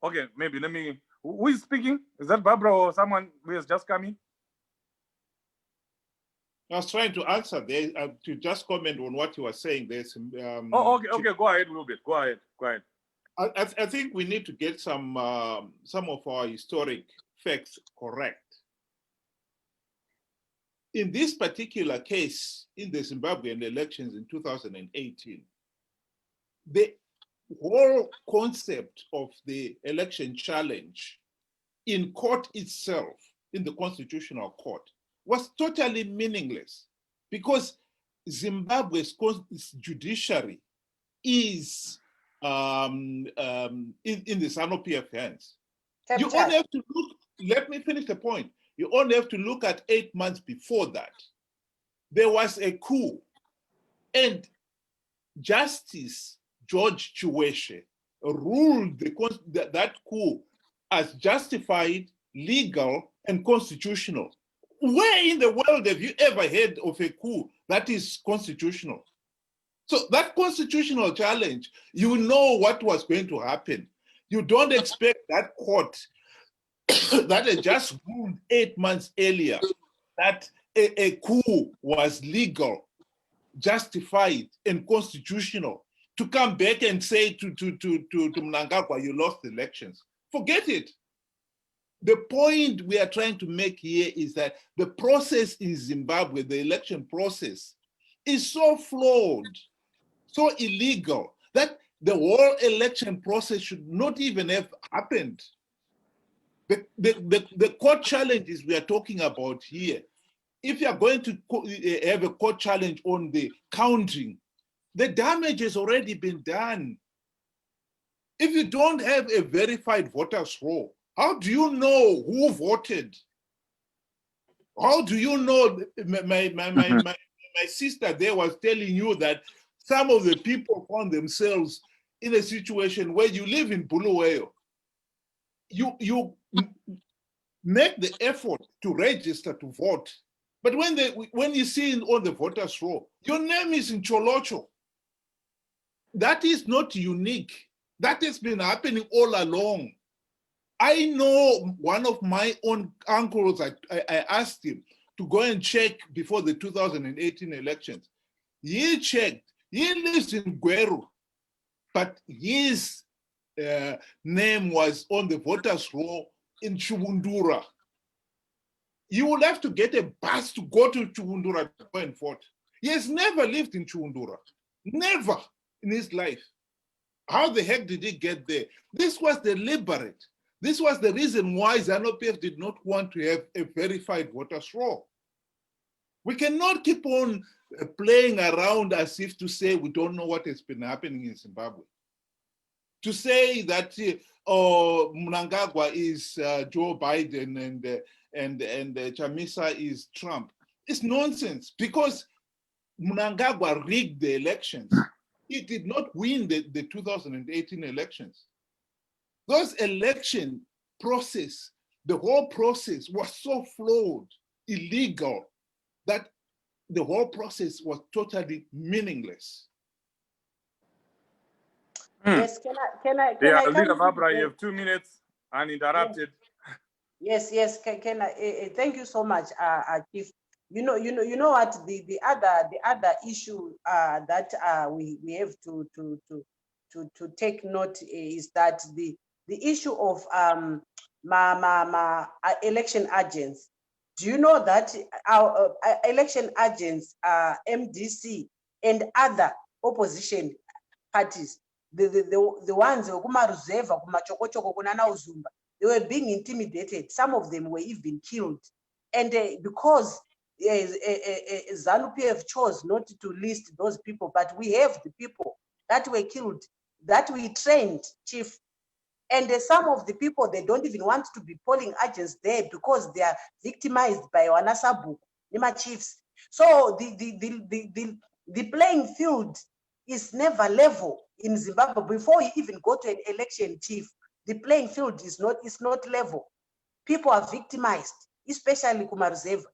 Okay, maybe let me. Who is speaking? Is that Barbara or someone who has just come in? I was trying to answer there, to just comment on what you were saying. There's okay. Go ahead a little bit. Go ahead. I think we need to get some of our historic facts correct. In this particular case, in the Zimbabwean elections in 2018, the whole concept of the election challenge in court itself, in the Constitutional Court, was totally meaningless because Zimbabwe's judiciary is in the ZANU-PF hands. You only have to look, let me finish the point. You only have to look at 8 months before that. There was a coup, and Justice George Chiweshe ruled that coup as justified, legal, and constitutional. Where in the world have you ever heard of a coup that is constitutional? So that constitutional challenge, you know what was going to happen. You don't expect that court that had just ruled 8 months earlier that a coup was legal, justified, and constitutional to come back and say to Mnangagwa, you lost the elections. Forget it. The point we are trying to make here is that the process in Zimbabwe, the election process, is so flawed, so illegal, that the whole election process should not even have happened. The court challenges we are talking about here, if you are going to have a court challenge on the counting, the damage has already been done. If you don't have a verified voters roll, how do you know who voted? How do you know? My sister there was telling you that some of the people found themselves in a situation where you live in Bulawayo. You make the effort to register to vote, but when you see on the voters roll, your name is in Cholocho. That is not unique. That has been happening all along. I know one of my own uncles, I asked him to go and check before the 2018 elections. He checked. He lives in Gweru, but his name was on the voters' roll in Chubundura. You will have to get a bus to go to Chubundura to go and vote. He has never lived in Chubundura. Never in his life. How the heck did he get there? This was deliberate. This was the reason why ZANU-PF did not want to have a verified voters roll. We cannot keep on playing around as if to say we don't know what has been happening in Zimbabwe. To say that Mnangagwa is Joe Biden and Chamisa is Trump, it's nonsense because Mnangagwa rigged the elections. He did not win the 2018 elections. Those election process, the whole process was so flawed, illegal, that the whole process was totally meaningless. Yes, can I Leader come Barbara, in? you have 2 minutes uninterrupted. Yes. Can I? Thank you so much, Chief. You know what the other issue that we have to take note is that the issue of election agents. Do you know that our election agents, MDC and other opposition parties, the ones kumaruzeva kumachokotoko kunana uzumba, they were being intimidated. Some of them were even killed, and because ZANU-PF chose not to list those people, but we have the people that were killed that we trained, Chief. And some of the people, they don't even want to be polling agents there because they are victimized by Wanasabu, Nima chiefs. So the playing field is never level in Zimbabwe. Before you even go to an election, Chief, the playing field is not level. People are victimized, especially Kumaruzeva.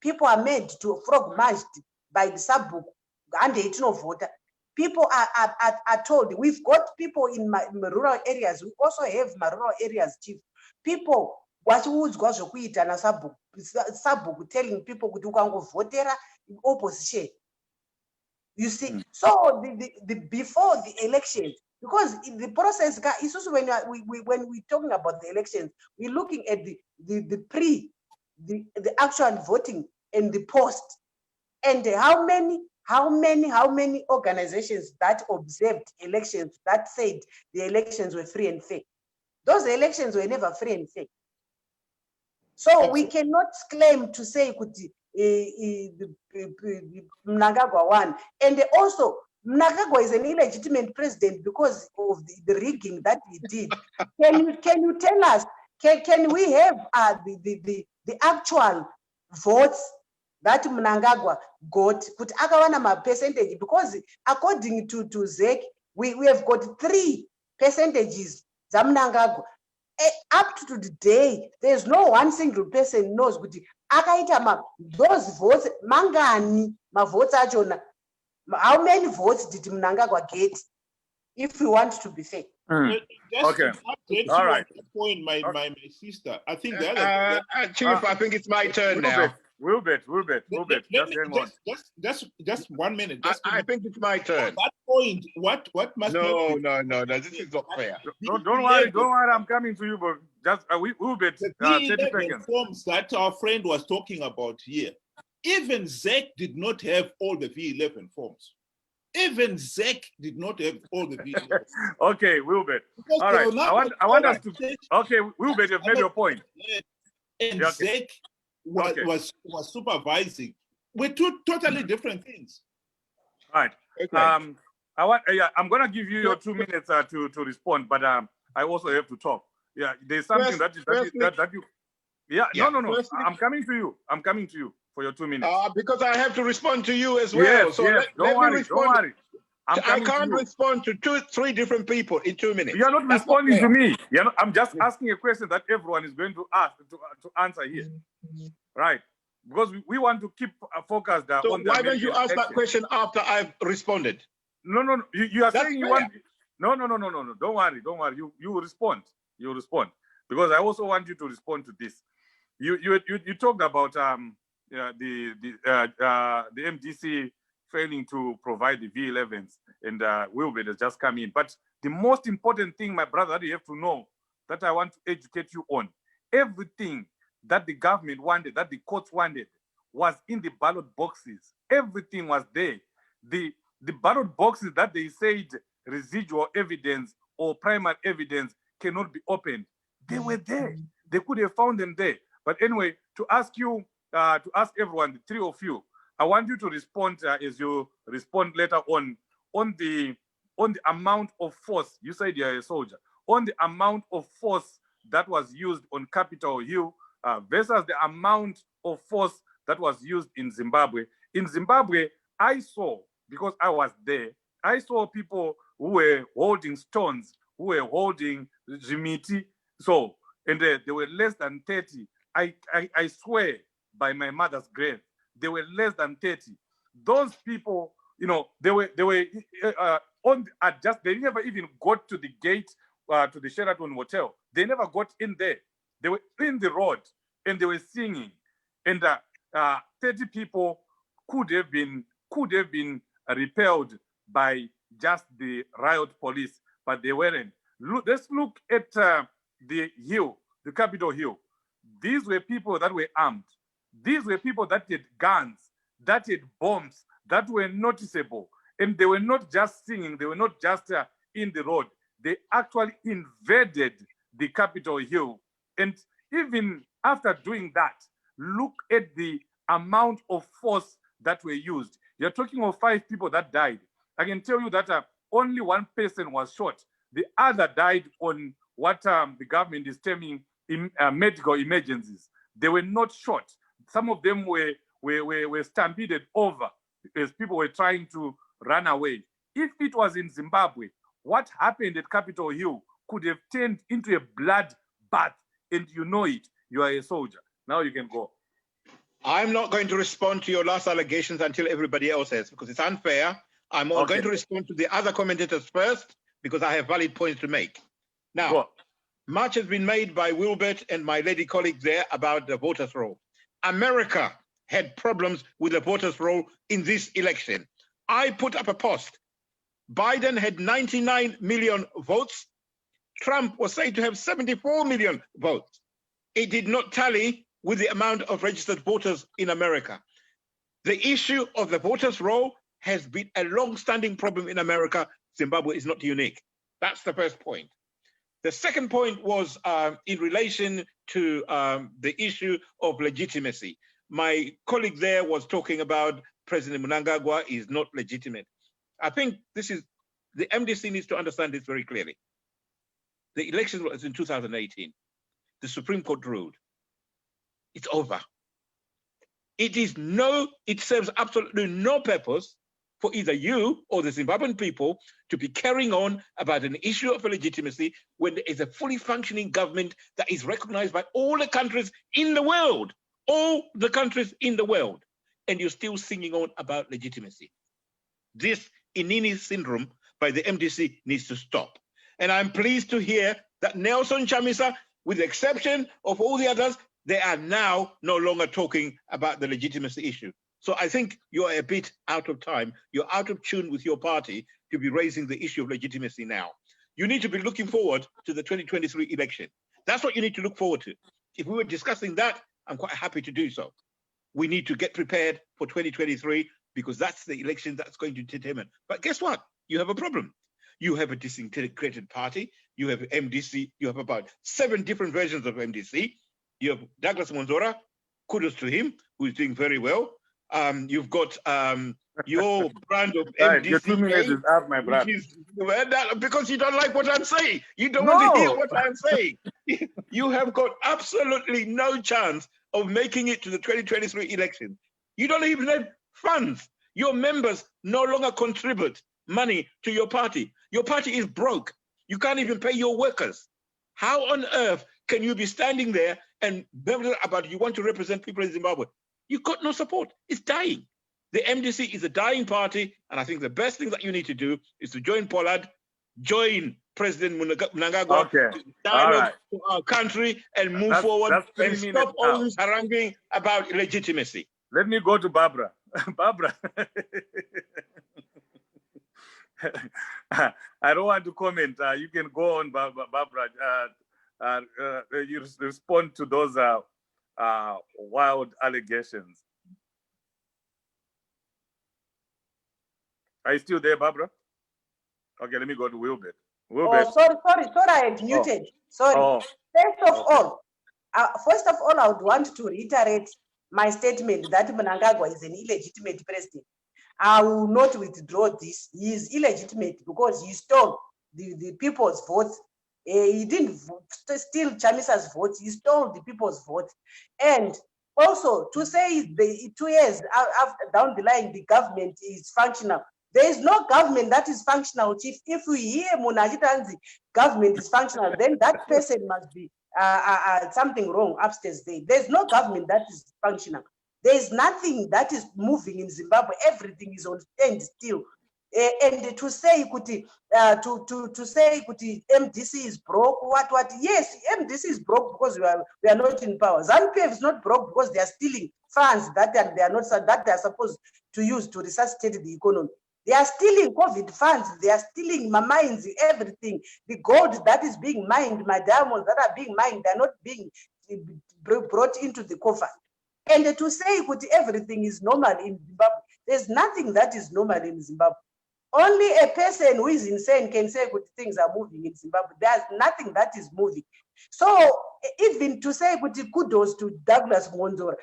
People are made to frog marched by the Sabu and they don't vote. People are told, we've got people in my rural areas. We also have my rural areas, Chief. People, what who's got to quit and Sabu telling people to go vote opposition. You see, so the before the election, because the process is also when we're talking about the elections, we're looking at the actual voting and the post, and how many organizations that observed elections that said the elections were free and fair. Those elections were never free and fair. So we cannot claim to say Mnangagwa won. And also, Mnangagwa is an illegitimate president because of the rigging that he did. Can you tell us, can we have the actual votes that Mnangagwa got, put akawana percentage, because according to ZEC, we have got 3 percentages za Mnangagwa. Up to the day, there's no one single person knows those votes, mangani ma votes achona. How many votes did Mnangagwa get? If we want to be fair. Okay. All right. Point, my sister. I think the other Chief, I think it's my turn now. Wilbert. Just 1 minute. I think it's my turn. At that point, what must No, this is not fair. Don't worry, I'm coming to you, but just Wilbert, 30 seconds. Forms that our friend was talking about here. Even ZEC did not have all the V11 forms. Even ZEC did not have all the V11. Okay, Wilbert. All right. I want us to. Okay, Wilbert, you've made your point. And ZEC was supervising. We're 2 totally different things. All right. Okay. I'm gonna give you your 2 minutes to respond, but I also have to talk. Yeah, there's something that you. Yeah. No. I'm coming to you for your 2 minutes. Because I have to respond to you as well. Yes, so yes. Don't worry. I can't respond to 3 different people in 2 minutes. You're not responding to me. I'm just asking a question that everyone is going to ask to answer here, right? Because we want to keep focused so on. Why don't you ask that question after I've responded? No. You are saying you want. No. Don't worry. You will respond. You will respond because I also want you to respond to this. You talked about the MDC failing to provide the V11s, and Wilbert has just come in. But the most important thing, my brother, that you have to know, that I want to educate you on, everything that the government wanted, that the courts wanted, was in the ballot boxes. Everything was there. The ballot boxes that they said residual evidence or primary evidence cannot be opened, they were there. They could have found them there. But anyway, to ask everyone, the 3 of you, I want you to respond as you respond later on the amount of force. You said you're a soldier. On the amount of force that was used on Capitol Hill versus the amount of force that was used in Zimbabwe. In Zimbabwe, I saw, because I was there, I saw people who were holding stones, who were holding Jimiti. So, and there were less than 30. I swear by my mother's grave, there were less than 30. Those people, you know, they were on just, they never even got to the gate to the Sheraton Hotel. They never got in there. They were in the road and they were singing. And 30 people could have been repelled by just the riot police, but they weren't. Let's look at the hill, the Capitol Hill. These were people that were armed. These were people that had guns, that had bombs, that were noticeable. And they were not just singing, they were not just in the road. They actually invaded the Capitol Hill. And even after doing that, look at the amount of force that were used. You're talking of 5 people that died. I can tell you that only 1 person was shot. The other died on what the government is terming medical emergencies. They were not shot. Some of them were stampeded over as people were trying to run away. If it was in Zimbabwe, what happened at Capitol Hill could have turned into a bloodbath, and you know it. You are a soldier. Now you can go. I'm not going to respond to your last allegations until everybody else has, because it's unfair. I'm going to respond to the other commentators first, because I have valid points to make. Now, much has been made by Wilbert and my lady colleague there about the voters' roll. America had problems with the voters' roll in this election. I put up a post. Biden had 99 million votes. Trump was said to have 74 million votes. It did not tally with the amount of registered voters in America. The issue of the voters' roll has been a long-standing problem in America. Zimbabwe is not unique. That's the first point. The second point was in relation to the issue of legitimacy. My colleague there was talking about President Mnangagwa is not legitimate. I think this is, the MDC needs to understand this very clearly. The election was in 2018. The Supreme Court ruled. It's over. It serves absolutely no purpose for either you or the Zimbabwean people to be carrying on about an issue of legitimacy when there is a fully functioning government that is recognized by all the countries in the world, and you're still singing on about legitimacy. This Inini syndrome by the MDC needs to stop. And I'm pleased to hear that Nelson Chamisa, with the exception of all the others, they are now no longer talking about the legitimacy issue. So I think you're a bit out of time. You're out of tune with your party to be raising the issue of legitimacy now. You need to be looking forward to the 2023 election. That's what you need to look forward to. If we were discussing that, I'm quite happy to do so. We need to get prepared for 2023 because that's the election that's going to determine. But guess what? You have a problem. You have a disintegrated party. You have MDC. You have about 7 different versions of MDC. You have Douglas Monzora, kudos to him, who is doing very well. You've got your brand of MDC. Your 2 minutes is out, my brother. Because you don't like what I'm saying. You don't want to hear what I'm saying. You have got absolutely no chance of making it to the 2023 election. You don't even have funds. Your members no longer contribute money to your party. Your party is broke. You can't even pay your workers. How on earth can you be standing there and about you want to represent people in Zimbabwe? You got no support. It's dying. The MDC is a dying party, and I think the best thing that you need to do is to join Pollard, join President Mnangagwa, dialogue to our country, and move forward and stop all this haranguing about legitimacy. Let me go to Barbara. Barbara. I don't want to comment. You can go on, Barbara. You respond to those wild allegations. Are you still there, Barbara? Okay, let me go to Wilbert. Oh, sorry, I had muted. Sorry. First of all, I would want to reiterate my statement that Mnangagwa is an illegitimate president. I will not withdraw this. He is illegitimate because he stole the people's votes. He didn't steal Chamisa's vote. He stole the people's vote. And also to say the 2 years after, down the line, the government is functional. There is no government that is functional, Chief. If we hear Munajitanzi government is functional, then that person must be something wrong upstairs there. There's no government that is functional. There is nothing that is moving in Zimbabwe. Everything is on standstill. And to say to say MDC is broke, what? Yes, MDC is broke because we are not in power. ZANU-PF is not broke because they are stealing funds that they are supposed to use to resuscitate the economy. They are stealing COVID funds. They are stealing my mines, everything. The gold that is being mined, my diamonds that are being mined, they are not being brought into the coffers. And to say everything is normal in Zimbabwe, there's nothing that is normal in Zimbabwe. Only a person who is insane can say good things are moving in Zimbabwe. There's nothing that is moving. So even to say kudos to Douglas Monzora,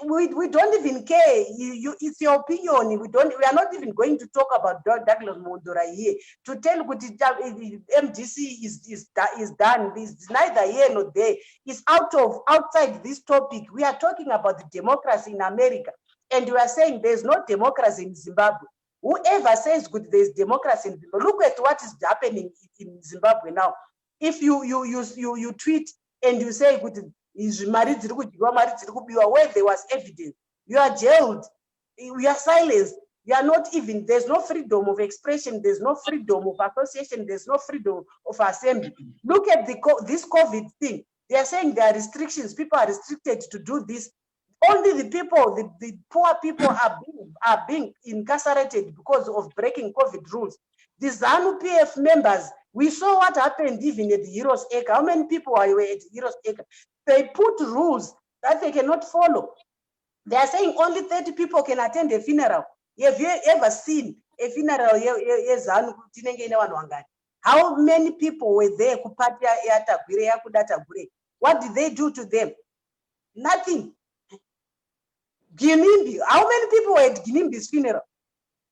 we don't even care. It's your opinion. We are not even going to talk about Douglas Monzora here. To tell MDC is done. It's neither here nor there. It's outside this topic. We are talking about the democracy in America, and we are saying there's no democracy in Zimbabwe. Whoever says there's democracy in Zimbabwe, look at what is happening in Zimbabwe now. If you tweet and you say where there was evidence, you are jailed, you are silenced, you are not even, there's no freedom of expression, there's no freedom of association, there's no freedom of assembly. Look at this COVID thing. They are saying there are restrictions, people are restricted to do this. Only the people, the poor people are being incarcerated because of breaking COVID rules. The ZANU-PF members, we saw what happened even at the Heroes Acre. How many people were at Heroes Acre? They put rules that they cannot follow. They are saying only 30 people can attend a funeral. Have you ever seen a funeral? How many people were there? What did they do to them? Nothing. Ginimbi, how many people were at Ginimbi's funeral?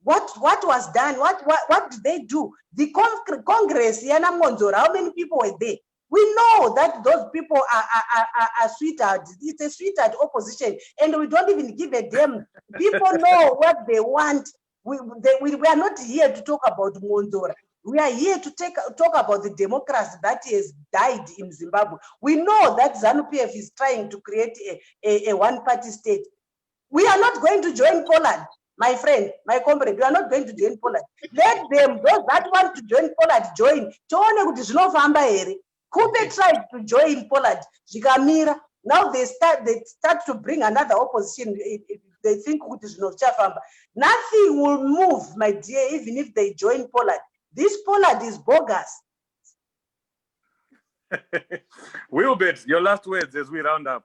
What was done? What did they do? The Congress, Yana Monzora, how many people were there? We know that those people are sweethearts. It's a sweetheart opposition, and we don't even give a damn. People know what they want. We are not here to talk about Monzora. We are here to talk about the democracy that has died in Zimbabwe. We know that ZANU-PF is trying to create a one-party state. We are not going to join Poland, my friend, my comrade. We are not going to join Poland. Let them, those that want to join Poland, join. Kube tried to join Poland. Now they start to bring another opposition. They think nothing will move, my dear, even if they join Poland. This Poland is bogus. Wilbert, your last words as we round up.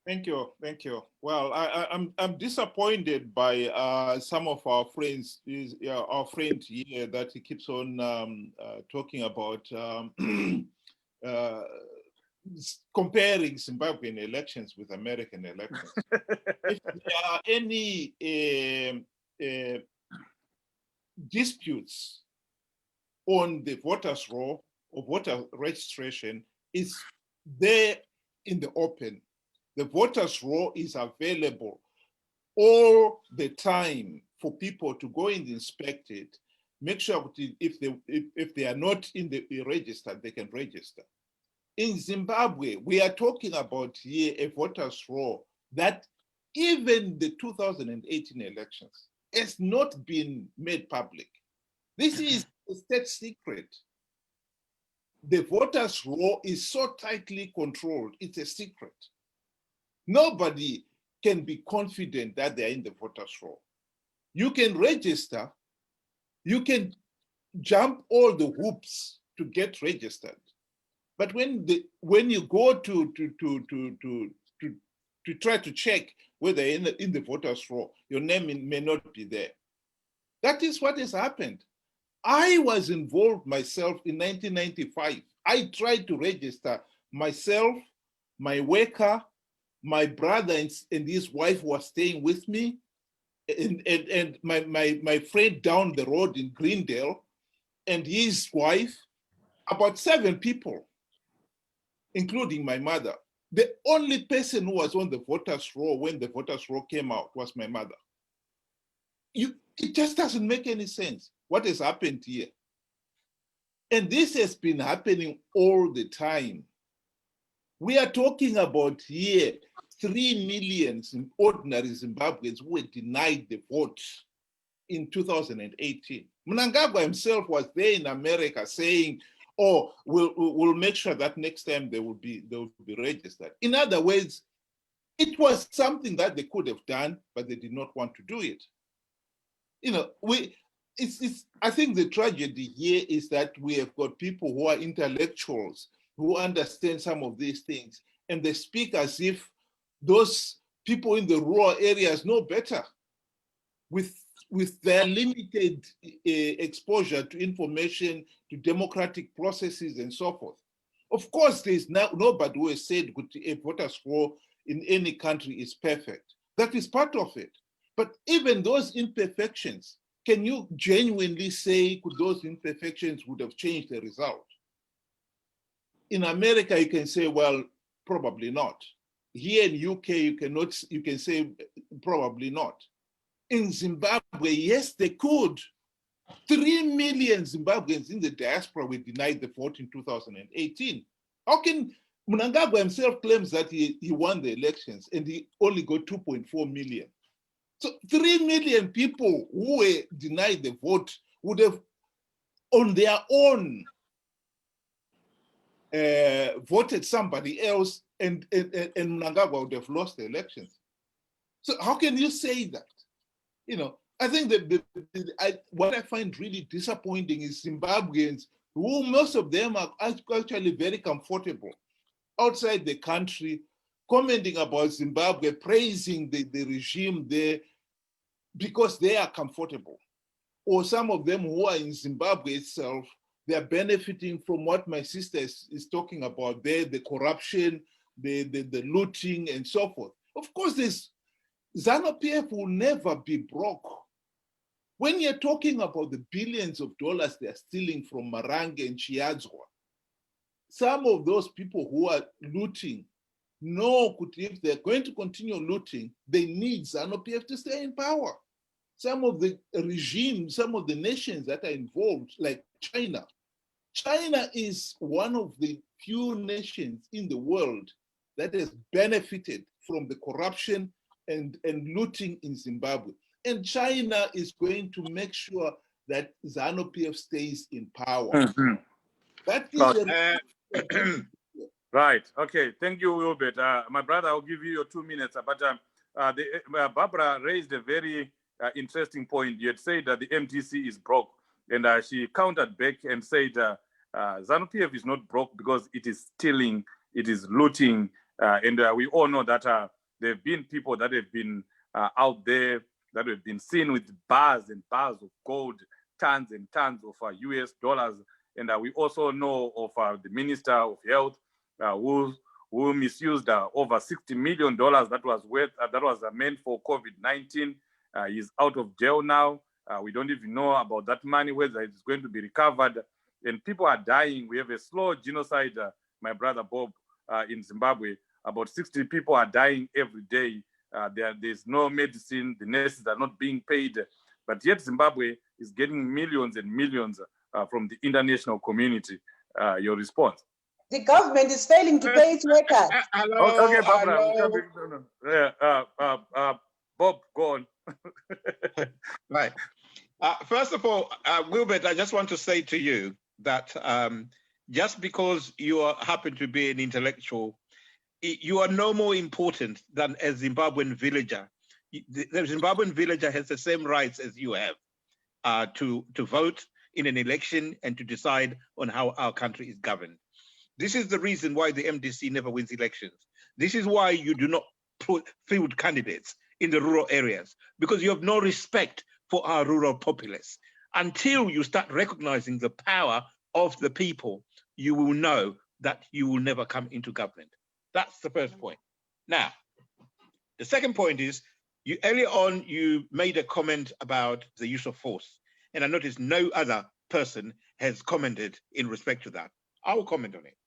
Thank you. Well, I'm disappointed by some of our friends. Our friend here that he keeps on talking about comparing Zimbabwean elections with American elections. If there are any disputes on the voters' roll or voter registration, is there in the open. The voters' roll is available all the time for people to go and inspect it. Make sure if they are not in the register, they can register. In Zimbabwe, we are talking about here a voters' roll that even the 2018 elections has not been made public. This is a state secret. The voters' roll is so tightly controlled, it's a secret. Nobody can be confident that they're in the voters' roll. You can register, you can jump all the hoops to get registered. But when you go to try to check whether in the voters' roll, your name may not be there. That is what has happened. I was involved myself in 1995. I tried to register myself, my worker, my brother and his wife was staying with me, and my friend down the road in Greendale and his wife, about 7 people, including my mother. The only person who was on the voters' roll when the voters' roll came out was my mother. It just doesn't make any sense what has happened here. And this has been happening all the time. We are talking about here 3 million ordinary Zimbabweans who were denied the vote in 2018. Mnangagwa himself was there in America saying, oh, we'll make sure that next time they will be registered. In other words, it was something that they could have done, but they did not want to do it. You know, I think the tragedy here is that we have got people who are intellectuals, who understand some of these things, and they speak as if those people in the rural areas know better with their limited exposure to information, to democratic processes and so forth. Of course, there's nobody who has said a voter score in any country is perfect. That is part of it. But even those imperfections, can you genuinely say could those imperfections would have changed the result? In America, you can say, well, probably not. Here in UK, you can say probably not. In Zimbabwe, yes, they could. 3 million Zimbabweans in the diaspora were denied the vote in 2018. How can Mnangagwa himself claims that he won the elections and he only got 2.4 million? So 3 million people who were denied the vote would have, on their own, voted somebody else, and Mnangagwa would have lost the elections. So how can you say that? You know, I think that what I find really disappointing is Zimbabweans, who most of them are actually very comfortable outside the country, commenting about Zimbabwe, praising the regime there because they are comfortable. Or some of them who are in Zimbabwe itself, they are benefiting from what my sister is talking about there, the corruption, the looting and so forth. Of course, ZANU-PF will never be broke. When you're talking about the billions of dollars they're stealing from Marange and Chiadzwa, some of those people who are looting know if they're going to continue looting, they need ZANU-PF to stay in power. Some of the regimes, some of the nations that are involved, like China. China is one of the few nations in the world that has benefited from the corruption and looting in Zimbabwe. And China is going to make sure that ZANU-PF stays in power. Mm-hmm. That is right. Okay. Thank you, Wilbert. My brother, I'll give you your 2 minutes. But Barbara raised a very interesting point. You had said that the MDC is broke, and she countered back and said ZANU-PF is not broke because it is stealing, it is looting, and we all know that there have been people that have been out there that have been seen with bars and bars of gold, tons and tons of US dollars. And we also know of the Minister of Health who misused over $60 million that was meant for COVID-19. He's out of jail now. We don't even know about that money, whether it's going to be recovered. And people are dying. We have a slow genocide, my brother Bob, in Zimbabwe. About 60 people are dying every day. There's no medicine. The nurses are not being paid. But yet Zimbabwe is getting millions and millions from the international community. Your response? The government is failing to pay its workers. Hello, okay, Barbara. Bob, go on. Right. First of all, Wilbert, I just want to say to you that just because you happen to be an intellectual, you are no more important than a Zimbabwean villager. The Zimbabwean villager has the same rights as you have to vote in an election and to decide on how our country is governed. This is the reason why the MDC never wins elections. This is why you do not field candidates in the rural areas, because you have no respect for our rural populace. Until you start recognizing the power of the people, you will know that you will never come into government. That's the first point. Now, the second point is, earlier on, you made a comment about the use of force. And I noticed no other person has commented in respect to that. I will comment on it.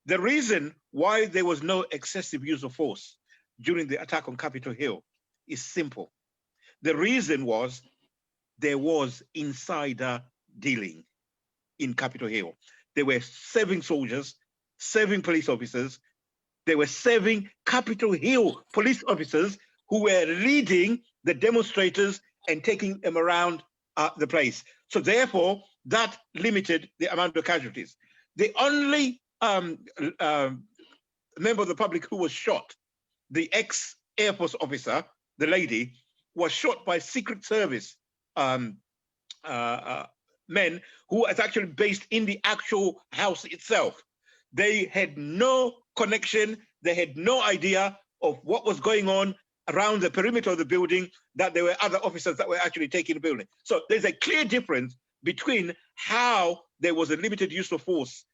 The reason why there was no excessive use of force during the attack on Capitol Hill is simple. The reason was there was insider dealing in Capitol Hill. There were serving soldiers, serving police officers. There were serving Capitol Hill police officers who were leading the demonstrators and taking them around the place. So therefore, that limited the amount of casualties. The only member of the public who was shot, the ex-Air Force officer, the lady, was shot by Secret Service men who was actually based in the actual house itself. They had no connection. They had no idea of what was going on around the perimeter of the building, that there were other officers that were actually taking the building. So there's a clear difference between how there was a limited use of force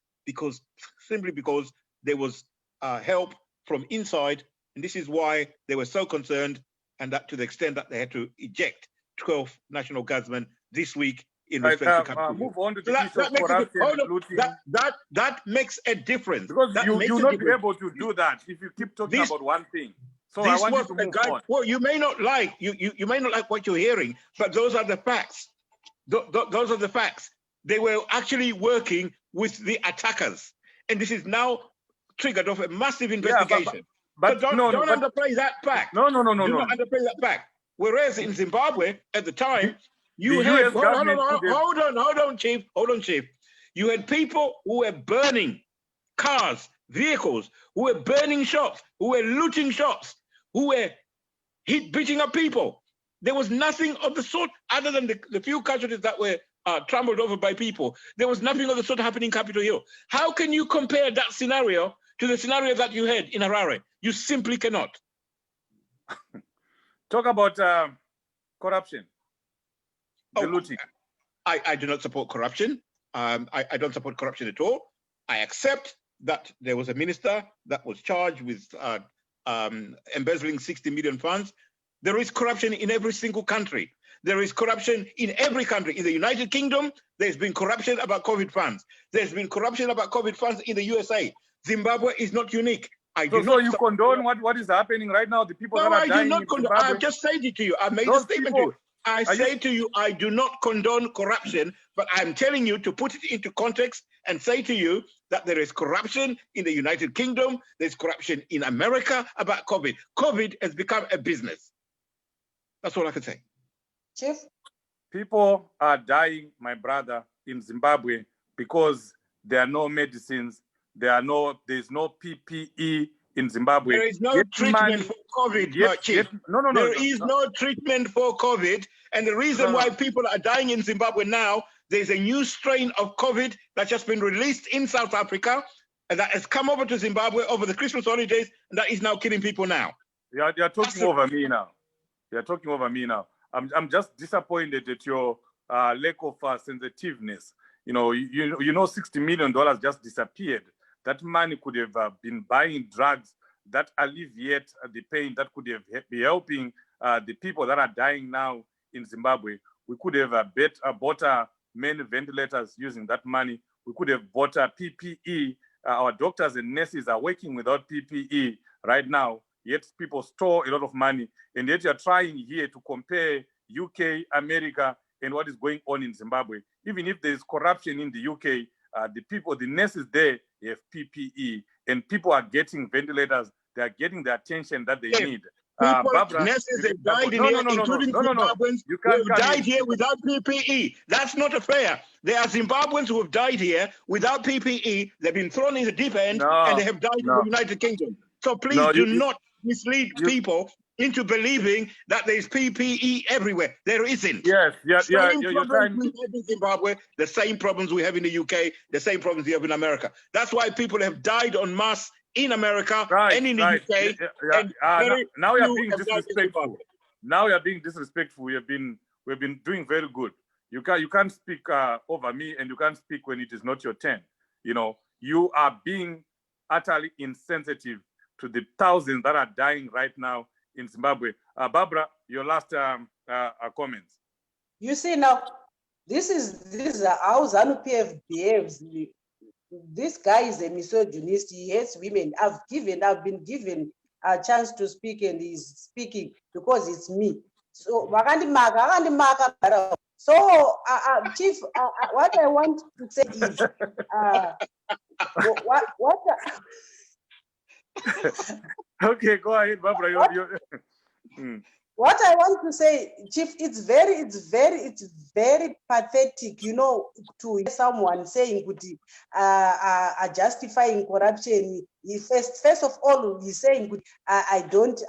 simply because there was help from inside. And this is why they were so concerned, and that to the extent that they had to eject 12 national guardsmen this week in respect to Capitol Hill. Move on to the issue of corruption and looting. That makes a difference. Because you'll not be able to do that if you keep talking about one thing. So I want you to move on. Well, you may not like what you're hearing, but those are the facts. Those are the facts. They were actually working with the attackers, and this is now triggered off a massive investigation. Yeah, but don't underplay that fact. No. Do not underplay that fact. Whereas in Zimbabwe at the time, you had hold on, Chief. You had people who were burning cars, vehicles, who were burning shops, who were looting shops, who were beating up people. There was nothing of the sort, other than the few casualties that were trampled over by people. There was nothing of the sort happening in Capitol Hill. How can you compare that scenario to the scenario that you had in Harare? You simply cannot. Talk about corruption, the looting. I do not support corruption. I don't support corruption at all. I accept that there was a minister that was charged with embezzling 60 million funds. There is corruption in every single country. There is corruption in every country. In the United Kingdom, there's been corruption about COVID funds. There's been corruption about COVID funds in the USA. Zimbabwe is not unique. So you condone what is happening right now? The people that are dying in Zimbabwe? I've just said it to you. I made a statement to you. I say to you, I do not condone corruption, but I'm telling you to put it into context and say to you that there is corruption in the United Kingdom, there's corruption in America about COVID. COVID has become a business. That's all I can say. Chief? People are dying, my brother, in Zimbabwe because there are no medicines, there's no PPE in Zimbabwe. There is no treatment for COVID, Chief. There is no treatment for COVID. And the reason why people are dying in Zimbabwe now, there's a new strain of COVID that's just been released in South Africa and that has come over to Zimbabwe over the Christmas holidays, and that is now killing people now. You're talking over me now. You're talking over me now. I'm just disappointed at your lack of sensitiveness. You know, $60 million just disappeared. That money could have been buying drugs that alleviate the pain, that could have been helping the people that are dying now in Zimbabwe. We could have bought many ventilators using that money. We could have bought PPE. Our doctors and nurses are working without PPE right now, yet people store a lot of money. And yet you're trying here to compare UK, America, and what is going on in Zimbabwe. Even if there's corruption in the UK, the nurses there have PPE, and people are getting ventilators. They are getting the attention that they need. Barbara, nurses have died in here, including Zimbabweans who died here without PPE. That's not fair. There are Zimbabweans who have died here without PPE. They've been thrown in the deep end, and they have died in the United Kingdom. So please do not mislead people into believing that there's PPE everywhere. There isn't. Yes, You're trying we have in Zimbabwe, the same problems we have in the UK, the same problems we have in America. That's why people have died en masse in America and in the UK. Now you're being disrespectful. Now you're being disrespectful. We've been doing very good. You can't speak over me, and you can't speak when it is not your turn. You know, you are being utterly insensitive to the thousands that are dying right now in Zimbabwe. Barbara, your last comments. You see now, this is how ZANU-PF behaves. This guy is a misogynist. He hates women. I've been given a chance to speak, and he's speaking because it's me. So So, Chief, what I want to say is, Okay, go ahead, Barbara. What I want to say, Chief, it's very pathetic, you know, to hear someone saying, justifying corruption. First of all, he's saying, I don't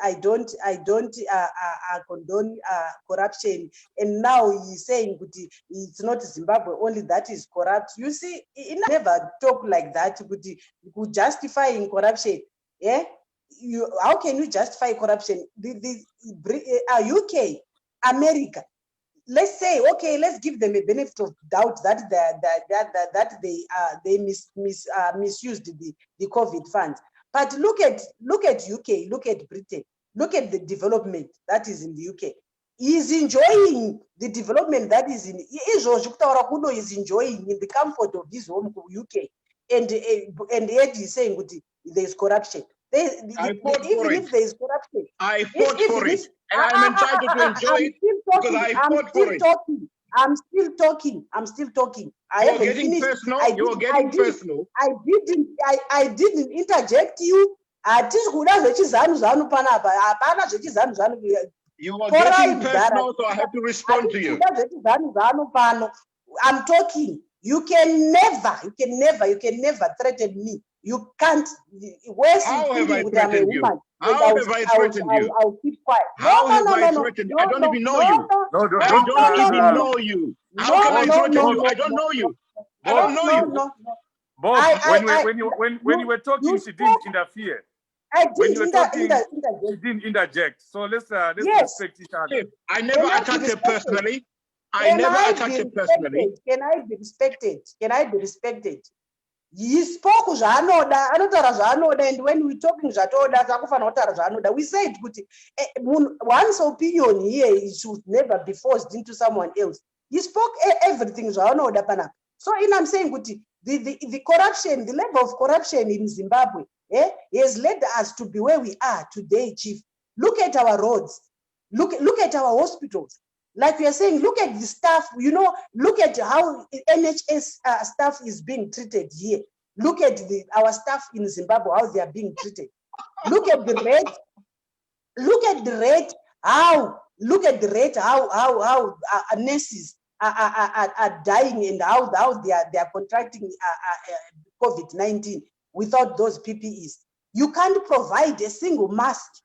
condone corruption, and now he's saying, it's not Zimbabwe only that is corrupt. You see, he never talk like that. Justifying corruption, yeah. How can you justify corruption? The UK, America, let's say, okay, let's give them a benefit of doubt that they misused the COVID funds. But look at UK, look at Britain, look at the development that is in the UK. He's enjoying the development that is in Kuno is enjoying in the comfort of his home UK, and yet he's saying there's corruption. Even if there is corruption, I fought for it, and I'm entitled to enjoy it because I fought for it. I'm still talking. I haven't finished. You're getting personal. I didn't interject you. You are getting personal, so I have to respond to you. I'm talking. You can never threaten me. You can't. How have I threatened you? How have I threatened you? I'll keep quiet. How have I threatened you? I don't even know you. I don't even know you. How can I threaten you? I don't know you. I don't know you. Bob, when you were talking, she didn't interfere. When you were talking, she didn't interject. So let's respect each other. I never attacked her personally. I never attacked her personally. Can I be respected? Can I be respected? He spoke and when we talking we said one's opinion here should never be forced into someone else. He spoke everything. So I'm saying the corruption, the level of corruption in Zimbabwe has led us to be where we are today, Chief. Look at our roads. Look at our hospitals. Like we are saying, look at the staff, look at how NHS staff is being treated here. Look at our staff in Zimbabwe, how they are being treated. Look at the rate. Look at the rate, how nurses are dying and how they are contracting COVID-19 without those PPEs. You can't provide a single mask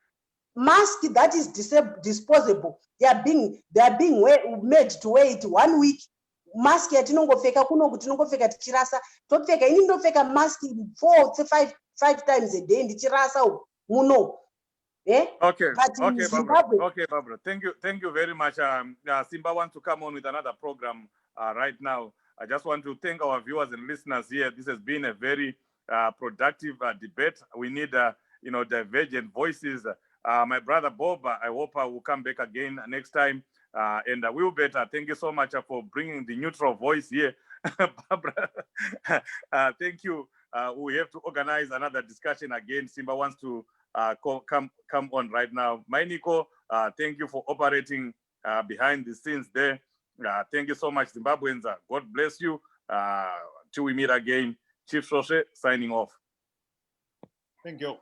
that is disposable. They are being made to wear it 1 week. Mask yatinongopfeka kunongo tinongopfeka tichirasa topfeka ini ndopfeka mask 4 to 5 times a day ndichirasa muno. Okay, Barbara. Thank you very much. Simba wants to come on with another program right now. I just want to thank our viewers and listeners here. This has been a very productive debate. We need divergent voices. My brother Bob, I hope I will come back again next time. And Will Better, thank you so much for bringing the neutral voice here. Barbara, thank you. We have to organize another discussion again. Simba wants to come on right now. Mainiko, thank you for operating behind the scenes there. Thank you so much, Zimbabweans. God bless you. Till we meet again. Chief Soshe signing off. Thank you.